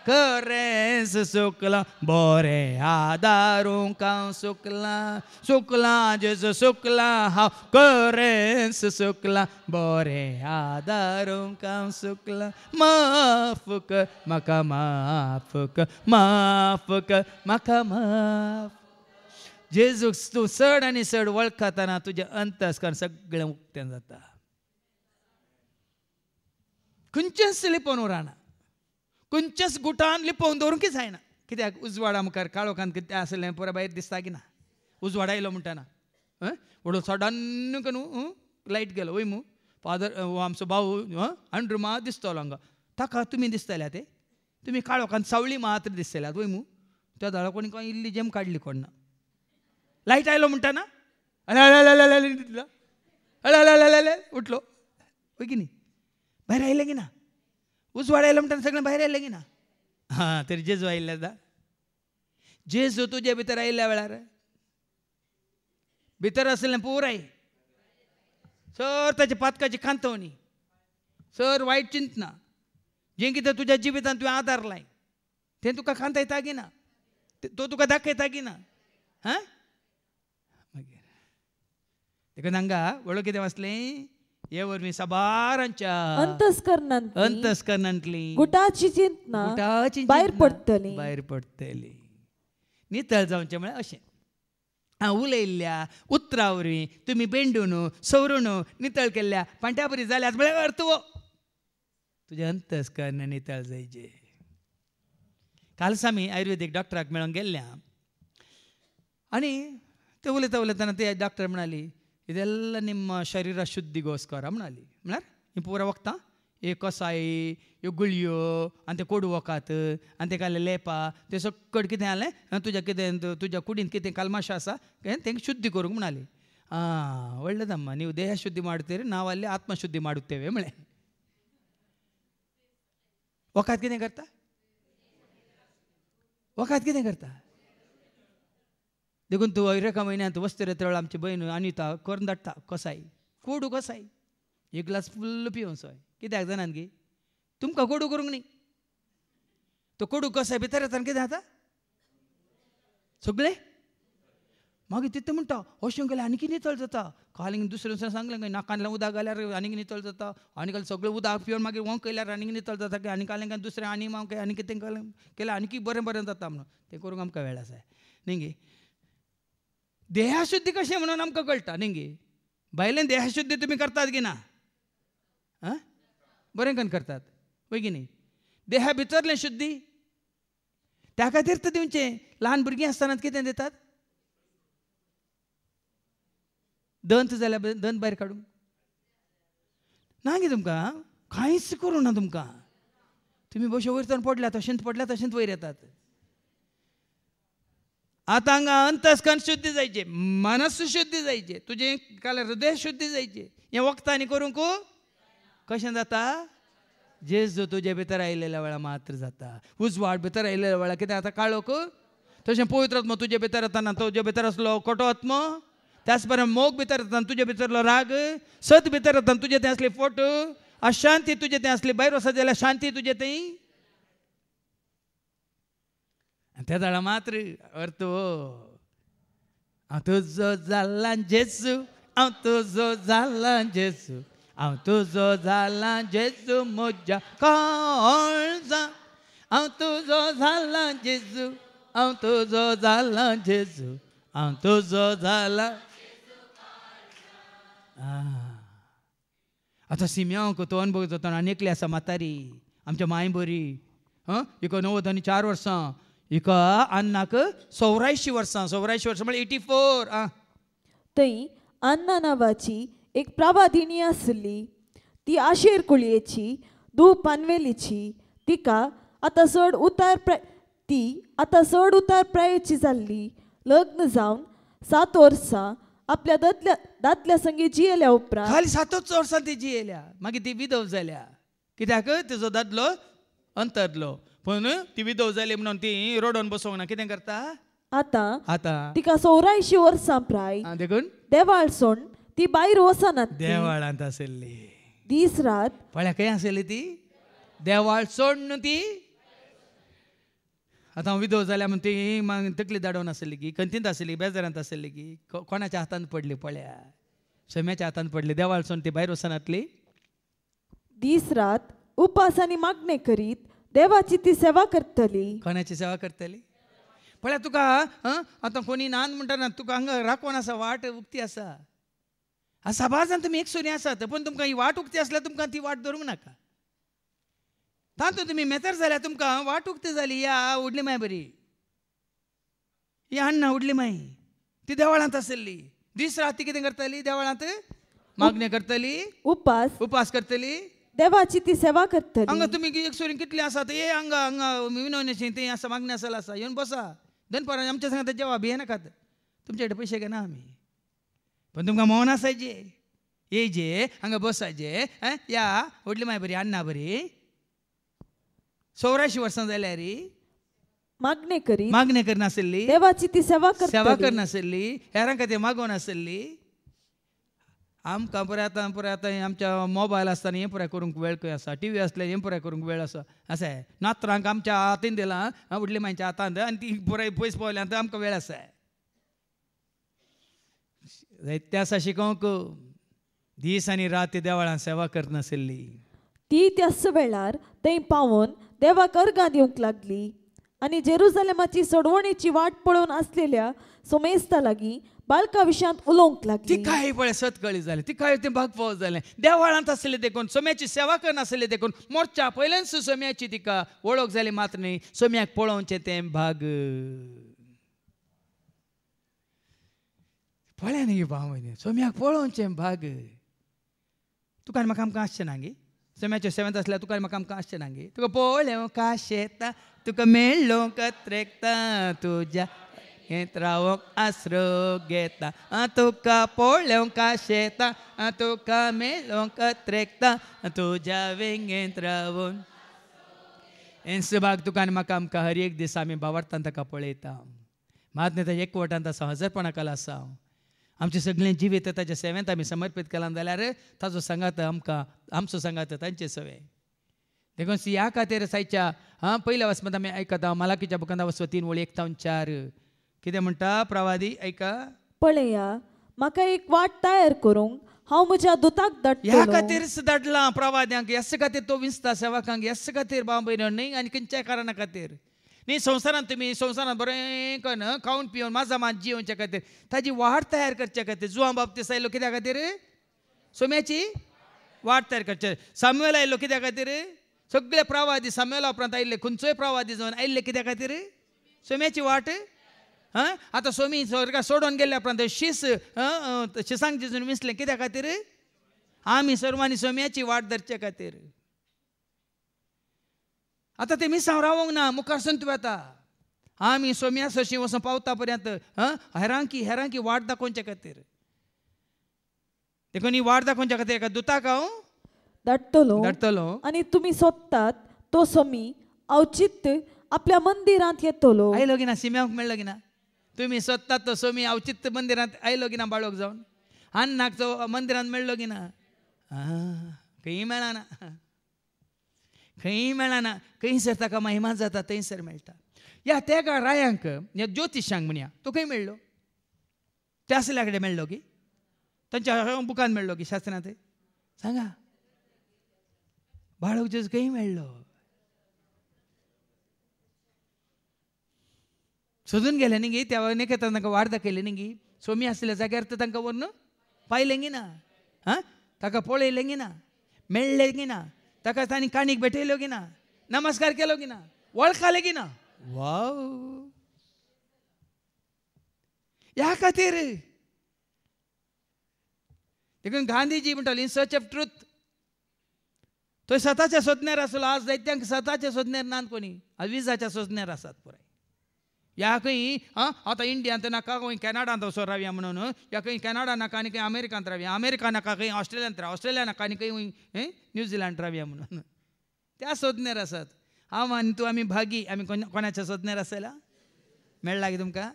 खरेंच सुकला बरें आदारूंक हांव सुकला जेजू सुकला हांव खरेंच सुकला बरें आदारूंक हांव सुकला माफ कर म्हाका माफ कर म्हाका माफ जेजूक तूं चड आनी चड वळखतना तुजें अंतस्करण सगळें उक्तें जाता खंयचेंच लिपोवन उरना खंयच्याच गुटान लिपोवन दवरूंकच जायना कित्याक उजवाडा मुखार काळोखान कितें आसलें पुरो भायर दिसता की ना उजवाड आयलो म्हणटाना व्हडलो सडन करून लायट गेलो वय मू फादर आमचो भाऊ अंड्रुमा दिसतलो हांगा ताका तुमी दिसतल्या ते तुमी काळोखान सावळी मात्र दिसतल्यात वय मू त्या दाळा कोणी खंय इल्ली जेम काडली कोण ना लायट आयलो म्हणटाना उठलो वय की न्ही भायर आयलें की ना उजवाड आयलो म्हणटाना सगळें भायर आयलें की ना हां तरी जेजू आयिल्ले दा जेजू तुजे भितर आयिल्ल्या वेळार भितर आसलें पुराय सर ताचे पातकाची खांतवणी सर वायट चिंतना जें कितें तुज्या जिवितांत तुवें आदारलाय तें तुका खांतयता की ना तो तुका दाखयता की ना हां मागीर देखून हांगा व्हडलो कितें वाचलें हे वरवीं साबारांच्या अंतस्करणांतली गुटाची चिंतना भायर पडटली नितळ जावचें म्हळ्यार अशें हांव उलयल्ल्या उतरां वरवीं तुमी बेंडून सवरून नितळ केल्ल्या पांट्या बरी जाल्यात म्हळ्यार अर्थ वो तुजें अंतस्करण नितळ जायचें काल आमी आयुर्वेदीक डॉक्टराक मेळोन गेल्ल्या आनी ते उलयतना ते डॉक्टर म्हणाली ಇದೆಲ್ಲ ನಿಮ್ಮ ಶರೀರ ಶುದ್ಧಿಗೋಸ್ಕರ म्हणाली म्हळ्यार ही पुरा वखदां हे कसाय ह्यो गुळयो आनी ते कोडू वखात आनी ते काले लेपा ते सकट कितें जालें तुज्या कितें तुज्या कुडींत कितें कल्माश आसा तेंका शुद्धी करूंक म्हणाली ಒಳ್ಳೆದಮ್ಮ ನೀವು ದೇಹ ಶುದ್ಧಿ ಮಾಡ್ತೀರಿ ನಾವು ಅಲ್ಲಿ ಆತ್ಮಶುದ್ಧಿ ಮಾಡುತ್ತೇವೆ म्हळें वखात कितें करता वखात कितें करता देखून तूं एका म्हयन्यांत वस्तेर येता वेळार आमची बहीण अनिता करून धाडटा कसाय कोडू कसाय एक ग्लास फुल्ल पिवं सोय कित्याक जाणान की तुमकां कोडू करूंक न्ही तो कोडू कसाय भितर येता कितें जाता सगळें मागीर तितून म्हणटा अशें केल्यार आनीक नितळ जाता काल दुसरें दुसरें सांगलें खंय नाकांतल्यान उदक घाल्यार आनीक नितळ जाता आनी काल सगळें उदक पिवन मागीर वोंक केल्यार आनीक नितळ जाता की आनी कालें काय दुसरें आनी मांव आनी कितें केल्यार आनीक बरें बरें जाता म्हणून तें करूंक आमकां वेळ आसा न्ही गे देहाशुद्धी कशें म्हणून आमकां कळटा न्ही गे भायलें देहाशुद्धी तुमी करतात की ना बरें करून करतात पळय की न्ही देहा भितरलें शुद्धी त्या खातीर तर दिवचें ल्हान भुरगीं आसतना कितें दितात दंत जाल्यार दंत भायर काडूंक ना गे तुमकां कांयच करूं ना तुमकां तुमी बश्यो वयर पडल्या तशेंच वयर येतात आतां हांगा अंतस्करण शुद्धी जायचे मनस शुद्धी जायचे तुजें काल हृदय शुद्धी जायचे हें वखदांनी करूंक कशें जाता जेजू तुजे भितर आयिल्ल्या वेळार मात्र जाता उजवाड भितर आयिल्ल्या वेळार कितें जाता काळोख तशें पवित्र आत्मो तुजे भितर येताना तुजे भितर आसलो खोटो आत्मो त्याच प्रमाणे मोग भितर येता तुजे भितरलो राग, सत भितर येता तुजे ते असले फोट, अशांती तुजे ते असले भायर वचत जाल्यार शांती तुजे थंय. त्या जाणा मात्र अर्थ हांव तुजो जाला जेजू, हांव तुजो जाला जेजू, हांव तुजो जाला जेजू म्हज्या काळजा, हांव तुजो जाला जेजू, हांव तुजो जाला जेजू, हांव तुजो जाला. आतां सिम्यांक तो अनुभव जाता आनी एकली आसा म्हातारी आमच्या माय बरी, हिका 94 वर्सां, हिका अन्नाक 84 वर्सां, 84 वर्सां म्हळ्यार 84. थंय अन्ना नांवाची एक प्रभादिनी आसली. ती आशेर कुळयेची, धूव पानवेलीची. तिका आतां चड उतार प्रायेची जाल्ली. लग्न जावन 7 वर्सां आपल्या दादल्या संगी जियेल्या उपरांत खाली 7 वर्सां ती जियेल्या, मागीर ती विधव जाल्या. कित्याक तिचो दादलो अंतरलो, पूण ती विधव जाली म्हणून ती रोडोन बसोंक ना. कितें करता आतां तिका 84 वर्सां प्राय. देखून देवाळ सोड ती भायर वचना. देवाळांत आसली दीस रात पळय खंय आसली ती, देवाळ सोड न्हू ती. आतां हांव विधव जाल्या म्हणून ती तकली दाडोवन आसली की, खंतींत आसली, बेजारांत आसली की, कोणाच्या हातांत पडली पळया, सम्याच्या हातांत पडली. देवाळ सोडून ती भायर वचनातली. दीस रात उपास आनी मागणे करीत देवाची ती सेवा करतली. कोणाची सेवा करतली पळय. तुका आतां कोणी नान म्हणटा तुका हांगा राखोन आसा, वाट उक्ती आसा. सभाजान तुमी एक सोनी आसात, पूण तुमकां ही वाट उक्ती आसल्यार तुमकां ती वाट धरूंक नाका. तातूंत तुमी मेतर जाल्यार तुमकां वाट उक्ती जाली. या उडली माय बरी, ही अण्णा उडली माय, ती देवाळांत आसली. दीस रात ती कितें करतली, देवाळांत मागणी करतली, उपास करतली, देवाची ती सेवा करतली. हांगा तुमी एक सोरी कितली आसात, ये हांगा हांगा विनवणेची ते आसा, मागणी आसा, येवन बसा दनपारां आमच्या सांगात जेवा भिये नाकात, तुमचे कडेन पयशे घेना आमी, पण तुमकां मौन आसायचे, येयचे हांगा बसायचे. या व्हडली माय बरी, अण्णा बरी, 84 वर्सां जाल्यार री मागणे करनासली, देवाची ती सेवा करनासली, हेरां खातीर मागोवन आसली. आमकां पुराय आतां आमच्या मोबायल आसतना हें पुराय करूंक वेळ खंय आसा, टी व्ही आसल्यार हें पुराय करूंक वेळ आसा. नात्रांक आमच्या हातीन दिलां, व्हडली मायच्या हातांत, आनी ती पुराय पयस पावल्यांत आमकां वेळ आसा. जायते आसा शिकोवंक, दीस आनी रात ती देवाळांत सेवा करनासली. ती त्याच वेळार थंय पावून देवाक अर्घां दिवंक लागली. आनी जेरुसलेमाची सोडवणेची वाट पळोवन आसलेल्या सोमेस्ता लागीं बालका विशयांत उलोवंक लागली. ती काय पळय सतकळी जाली, ती काय तें भाग पावस जालें. देवाळांत आसले देखून, सोम्याची सेवा करनासले देखून, मोर्चा पयल्याच सोम्याची तिका वळख जाली, मात्र न्ही सोम्याक पळोवचें तें भाग. पळय न्ही भाव, सोम्याक पळोवचें भाग. तुका म्हाका आमकां आसचें ना गे, सोम्याच्या सेवेंत आसल्यार तुका म्हाका आमकां आसचें ना गे. तुका पळोवं काशेता, तुका मेळ्ळो कत्रेकता, तुज्या हेत रावोंक आसरो घेता. तुका पळोवं काशेता, तुका मेळ्ळो कत्रेकता, तुज्या वेंगेंत रावून. हेंच भाग तुका आनी म्हाका आमकां हर एक दीस आमी भावार्थान ताका पळयता. मात न्ही ताच्या एकवटांत आसा, हजरपणाकाल आसा. आमचें सगळें जिवीत ताच्या सेवेंत आमी समर्पीत केलां जाल्यार ताचो सांगात आमकां, आमचो सांगात तांचे सवे. देखून ह्या खातीर सायच्या पयल्या वचपांत आमी आयकता, मालाकीच्या बुकांत वचप 3 वळी 1 ते 4 कितें म्हणटा प्रवादी, ऐका. पळया, म्हाका एक वाट तयार करूंक हांव म्हज्या दुताक धाडटलो. ह्या खातीरच धाडलां प्रवाद्यांक, ह्याच खातीर तो विंचता सेवकांक, ह्याच खातीर बांबयन, न्ही आनी खंयच्याय कारणा खातीर न्ही. संवसारांत तुमी संवसारांत बरें करून खावन पिवन माझा मात जिवच्या खातीर, ताजी वाट तयार करच्या खातीर. जुवां बाबतीस आयलो कित्या खातीर, सोम्याची वाट तयार करचे. सामुएल आयलो कित्या खातीर, सगळे प्रवादी सामुएला उपरांत आयिल्ले, खंयचोय प्रवादी जावन आयिल्ले कित्या खातीर, सोम्याची वाट. आतां सोमी स्वर्गाक सोडून गेल्ल्या उपरांत शिसांक जिजून विसलें कित्या खातीर, आमी सर्वांनी सोम्याची वाट धरचे खातीर. आतां ते मिसांव रावोंक ना, मुखार संत येता. आमी सोम्या सशी वचून पावता पर्यंत हेरांकी वाट दाखोवचे खातीर. देखून ही वाट दाखोवच्या खातीर एका दुताक हांव धाडटलो. आनी तुमी सोदतात तो सोमी औचित्य आपल्या मंदिरांत येतलो. आयलो गिना, सिम्यांक मेळ्ळो गिना. तुम्ही स्वतः तो सोमी अवचित मंदिरात आयलो की ना बाळोक जाऊन अन्नाक तो मंदिरात मेळलो की ना खंय मेळना खंय मेळना खंयसर ताका महिमा जाता थंयसर मेळटा या तेका रायांक या ज्योतिशांक म्हणया तो खंय मेळ्ळो त्या असल्या कडेन मेळ्ळो की तांच्या बुकान मेळ्ळो की शास्त्रांत सांगा बाळोक जेजू खंय मेळ्ळो सोदून गेले न्ही गी त्या नेकेतान तांकां वाड दाखयली न्ही गी सोमी आसल्या जाग्यार तर तांकां व्हरून पायलें गी ना ताका पळयलें गी ना मेळ्ळें गी ना ताका तांणी काणीक भेटयल्यो गी ना नमस्कार केलो गी ना वळखले गी ना वाव ह्या खातीर देखून गांधीजी म्हणटालो इन सर्च ऑफ ट्रूथ तो स्वताच्या सोदण्यार आसलो आज जायत्यांक स्वताच्या सोदण्यार नात कोणी आज विजाच्या सोदण्यार आसात पुराय या खंय आतां इंडियांत नाका खंय कॅनडांत वचून रावया म्हणून या खंय कॅनडा नाका आनी खंय अमेरिकांत रावया अमेरिका नाका खंय ऑस्ट्रेलियांत राव ऑस्ट्रेलिया नाका आनी खंय न्यूझिलंड रावया म्हणून त्या सोदण्यार आसात हांव आनी तूं आमी भागी आमी कोणाच्या सोदण्यार आसला मेळ्ळा की तुमकां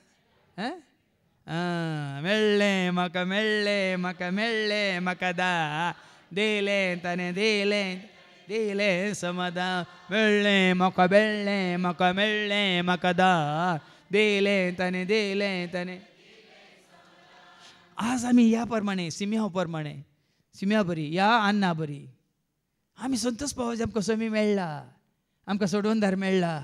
मेळ्ळें म्हाका मेळ्ळें म्हाका मेळ्ळें म्हाका दा दिलें ताणें दिलें दिलें समाधान मेळ्ळें म्हाका मेळ्ळें म्हाका मेळ्ळें म्हाका दा दिलें ताणें आज आमी ह्या प्रमाणे सिम्या बरी ह्या अन्ना बरी आमी संतोश पावज आमकां सोमी मेळ्ळा आमकां सोडवणदार मेळ्ळा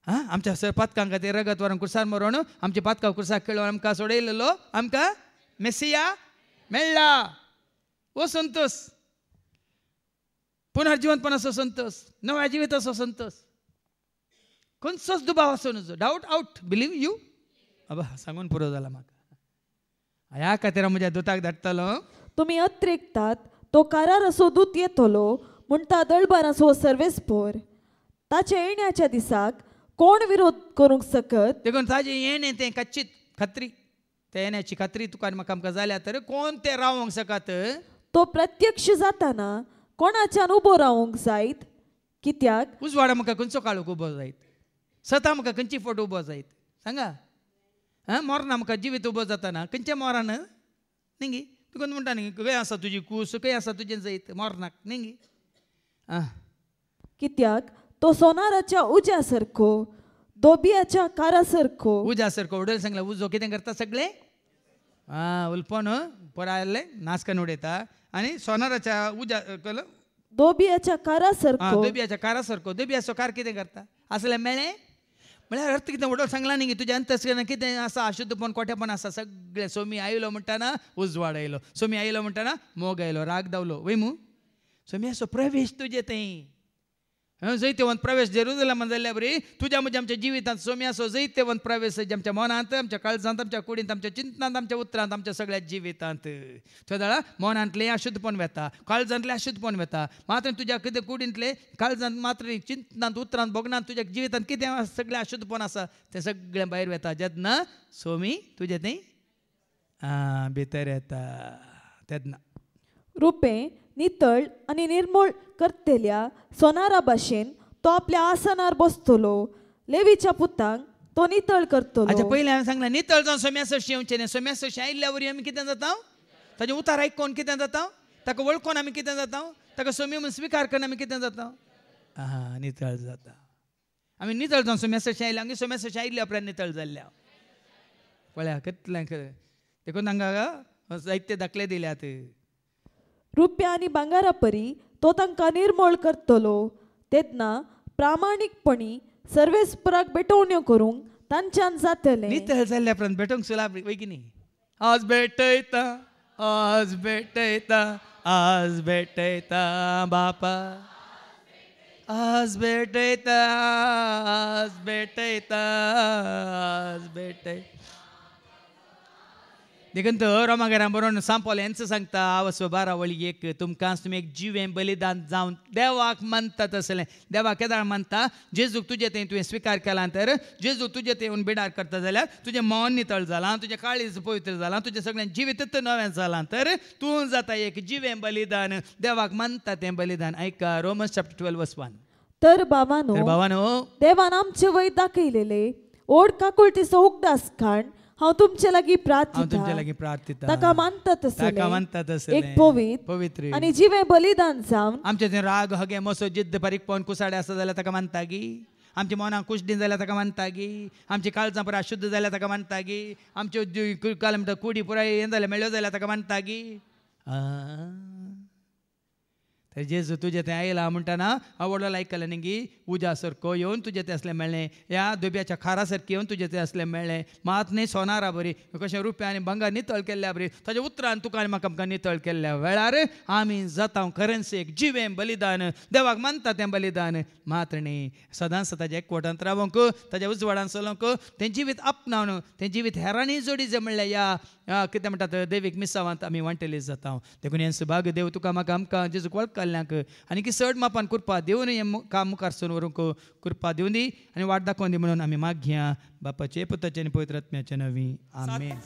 आमच्या पातकां खातीर रगत व्हरून कुर्सार मरोवन आमच्या पातकां कुर्साक खेळून आमकां सोडयलेलो आमकां मेसिया मेळ्ळा ओ संतोष पुनर्जिवंतपणाचो संतोष नव्या जिविताचो संतोष खंयचोच दुबाव आसूं नजो डावट आउट बिलीव यू अबा सांगून पुरो जाला म्हाका ह्या खातीर हांव म्हज्या दुताक धाडटलो तुम्ही अत्रेकतात तो काराराचो दूत येतलो म्हणटा दळबाराचो सर्वेस्पोर ताच्या येण्याच्या दिसाक कोण विरोध करूंक सकत देखून ताजें येणें तें कच्चीत खात्री त्या येण्याची खात्री तुका म्हाका आमकां जाल्या तर कोण तें रावोंक सकत तो प्रत्यक्ष जाताना कोणाच्यान उबो रावूंक जायत कित्याक उजवाडा म्हाका खंयचो काळोख उबो जायत सता म्हाका खंयची फोट उबो जायत सांगा मोरना म्हाका जिवीत उबो जाताना खंयच्या मोरान न्ही गी तुका म्हणटा न्ही खंय आसा तुजी कूस खंय आसा तुजें जैत मोरनाक न्ही गी कित्याक तो सोनाराच्या उज्या सारको दोबियाच्या कारा सारको उज्या सारको उडयले सांगला उजो कितें करता सगळे उल्पोन परायले नाच करून उडयता आनी सोनाराच्या उज्या दोबियाच्या कारा सारको दोबियाच्या कारा सारको दोबियाचो कार कितें करता असले मेळ्ळें म्हळ्यार अर्थ कितें उडोवंक सांगला न्ही तुज्या अंतस्करणांत कितें आसा अशुद्धपण कोठेपण आसा सगळें सोमी आयलो म्हणटाना उजवाड आयलो सोमी आयलो म्हणटाना मोग आयलो राग दावलो वयमू सोम्याचो प्रवेश तुजे थंय जैतेवंत प्रवेश जेरुसलेमान जाल्ल्या बरी तुज्या म्हज्या आमच्या जिवितांत सोम्याचो जैतेवंत प्रवेश आमच्या मनांत आमच्या काळजांत आमच्या कुडींत आमच्या चिंतनांत आमच्या उतरांत आमच्या सगळ्या जिवितांत थंय जाल्यार मनांतलें अशुद्धपण वेता काळजांतलें अशुद्धपण वेता मात्र तुज्या कितें कुडींतलें काळजांत मात्र चिंतनांत उतरांत भोगनांत तुज्या जिवितांत कितें सगळें अशुद्धपण आसा तें सगळें भायर वेता जेन्ना सोमी तुजें थंय भितर येता तेन्ना रुपें नितळ आणि निर्मळ करतेल्या सोनारा भाशेन तो आपल्या आसनार बसतलो लेवीच्या पुतांक तो नितळ करतलो पयलीं हांवें सांगलां नितळ जावन सोम्यासरशी येवचें न्ही सोम्यासरशी आयिल्ल्या वरी आमी कितें जाता ताजें उतार आयकोन कितें जाता ताका वळखून आमी कितें जाता ताका सोमी म्हणून स्विकार करून आमी कितें जाता नितळ जाता आमी नितळ जावन सोम्यासरशी आयल्या आमी सोम्यासरशी आयिल्ल्या उपरांत नितळ जाल्ल्या पळया कितलें देखून तांकां जायते दाखले दिल्यात रुप्या आणि भांगारा परी तो तांकां निर्मळ करतलो तेन्ना प्रामाणीकपणी सर्वेस्पराक भेटवण्यो करूंक तांच्यान जातलें नितळ जाल्ल्या उपरांत भेटोवंक सुलाभ वयगिनी आज भेटयता बापा आज भेटयता देखून रोमागरां बरोवन सांपोल हेंच सांगता आवस 12 वळी 1 तुमकां तुमी एक जिवें बलिदान जावन देवाक मानता तसलें देवाक केदार मानता जेजूक तुजें थंय तुवें स्विकार केला तर जेजू तुजें थंय येवन बिडार करता जाल्यार तुजें मन नितळ जालां तुजें काळीज पवित्र जालां तुजें सगळें जिवीतच नवें जालां तर तूं जाता एक जिवें बलिदान देवाक मानता तें बलिदान ऐका रोमन्स चॅप्टर 12 वर्स 1 तर भावानो भावानो देवान आमचे वय दाखयलेले ओड काकुळटीचो उगडास खाण हांव तुमचे लागीं हांव तुमचे प्रार्थिता लागीं प्रार्थिता ताका मानतात ताका मानतात आसले आसले. एक पवित्र पवित्र आनी जिवे बलिदान जावन आमचे थंय राग हगे मसो जिद्द बारीक पवन कुसाडे आसा जाल्यार ताका मानता गी आमच्या मनाक कुशडी जाल्यार ताका मानता गी आमची काळजां पुराय शुद्ध जाल्यार ताका मानता गी आमच्यो काय म्हणटा कुडी पुराय हें जाल्यार मेळ्ळ्यो जाल्यार ताका मानता गी तर जेजू तुजे थंय आयला म्हणटाना आवडलो आयकलें न्ही गी उज्या सारको येवन तुजे ते असलें मेळ्ळें ह्या दुब्याच्या खारा सारकी येवन तुजे ते असलें मेळ्ळें मात न्ही सोनारा बरी कशें रुपया आनी भंगार नितळ केल्ल्या बरी ताच्या उतरान तुका आनी म्हाका आमकां नितळ केल्ल्या वेळार आमी जाता करन्सेक जिवें बलिदान देवाक मानता तें बलिदान मात न्ही सदांच ताच्या एकवटांत रावंक ताच्या उजवाडान चलोवंक तें जिवीत आपणावन तें जिवीत हेरांनी जोडी जें म्हणलें या कितें म्हणटात देवीक मिसावांत आमी वांटेली जाता देखून हें सुभाग देव तुका म्हाका आमकां जेजूक वळखल्ल्यांक आनी की चड मापान कृपा दिवन हें काम मुखार सून व्हरूंक कृपा दिवन दी आनी वाट दाखोवन दी म्हणून आमी मागया बापाचे पुताचे आनी पवित्र आत्म्याचे नवी आमेन.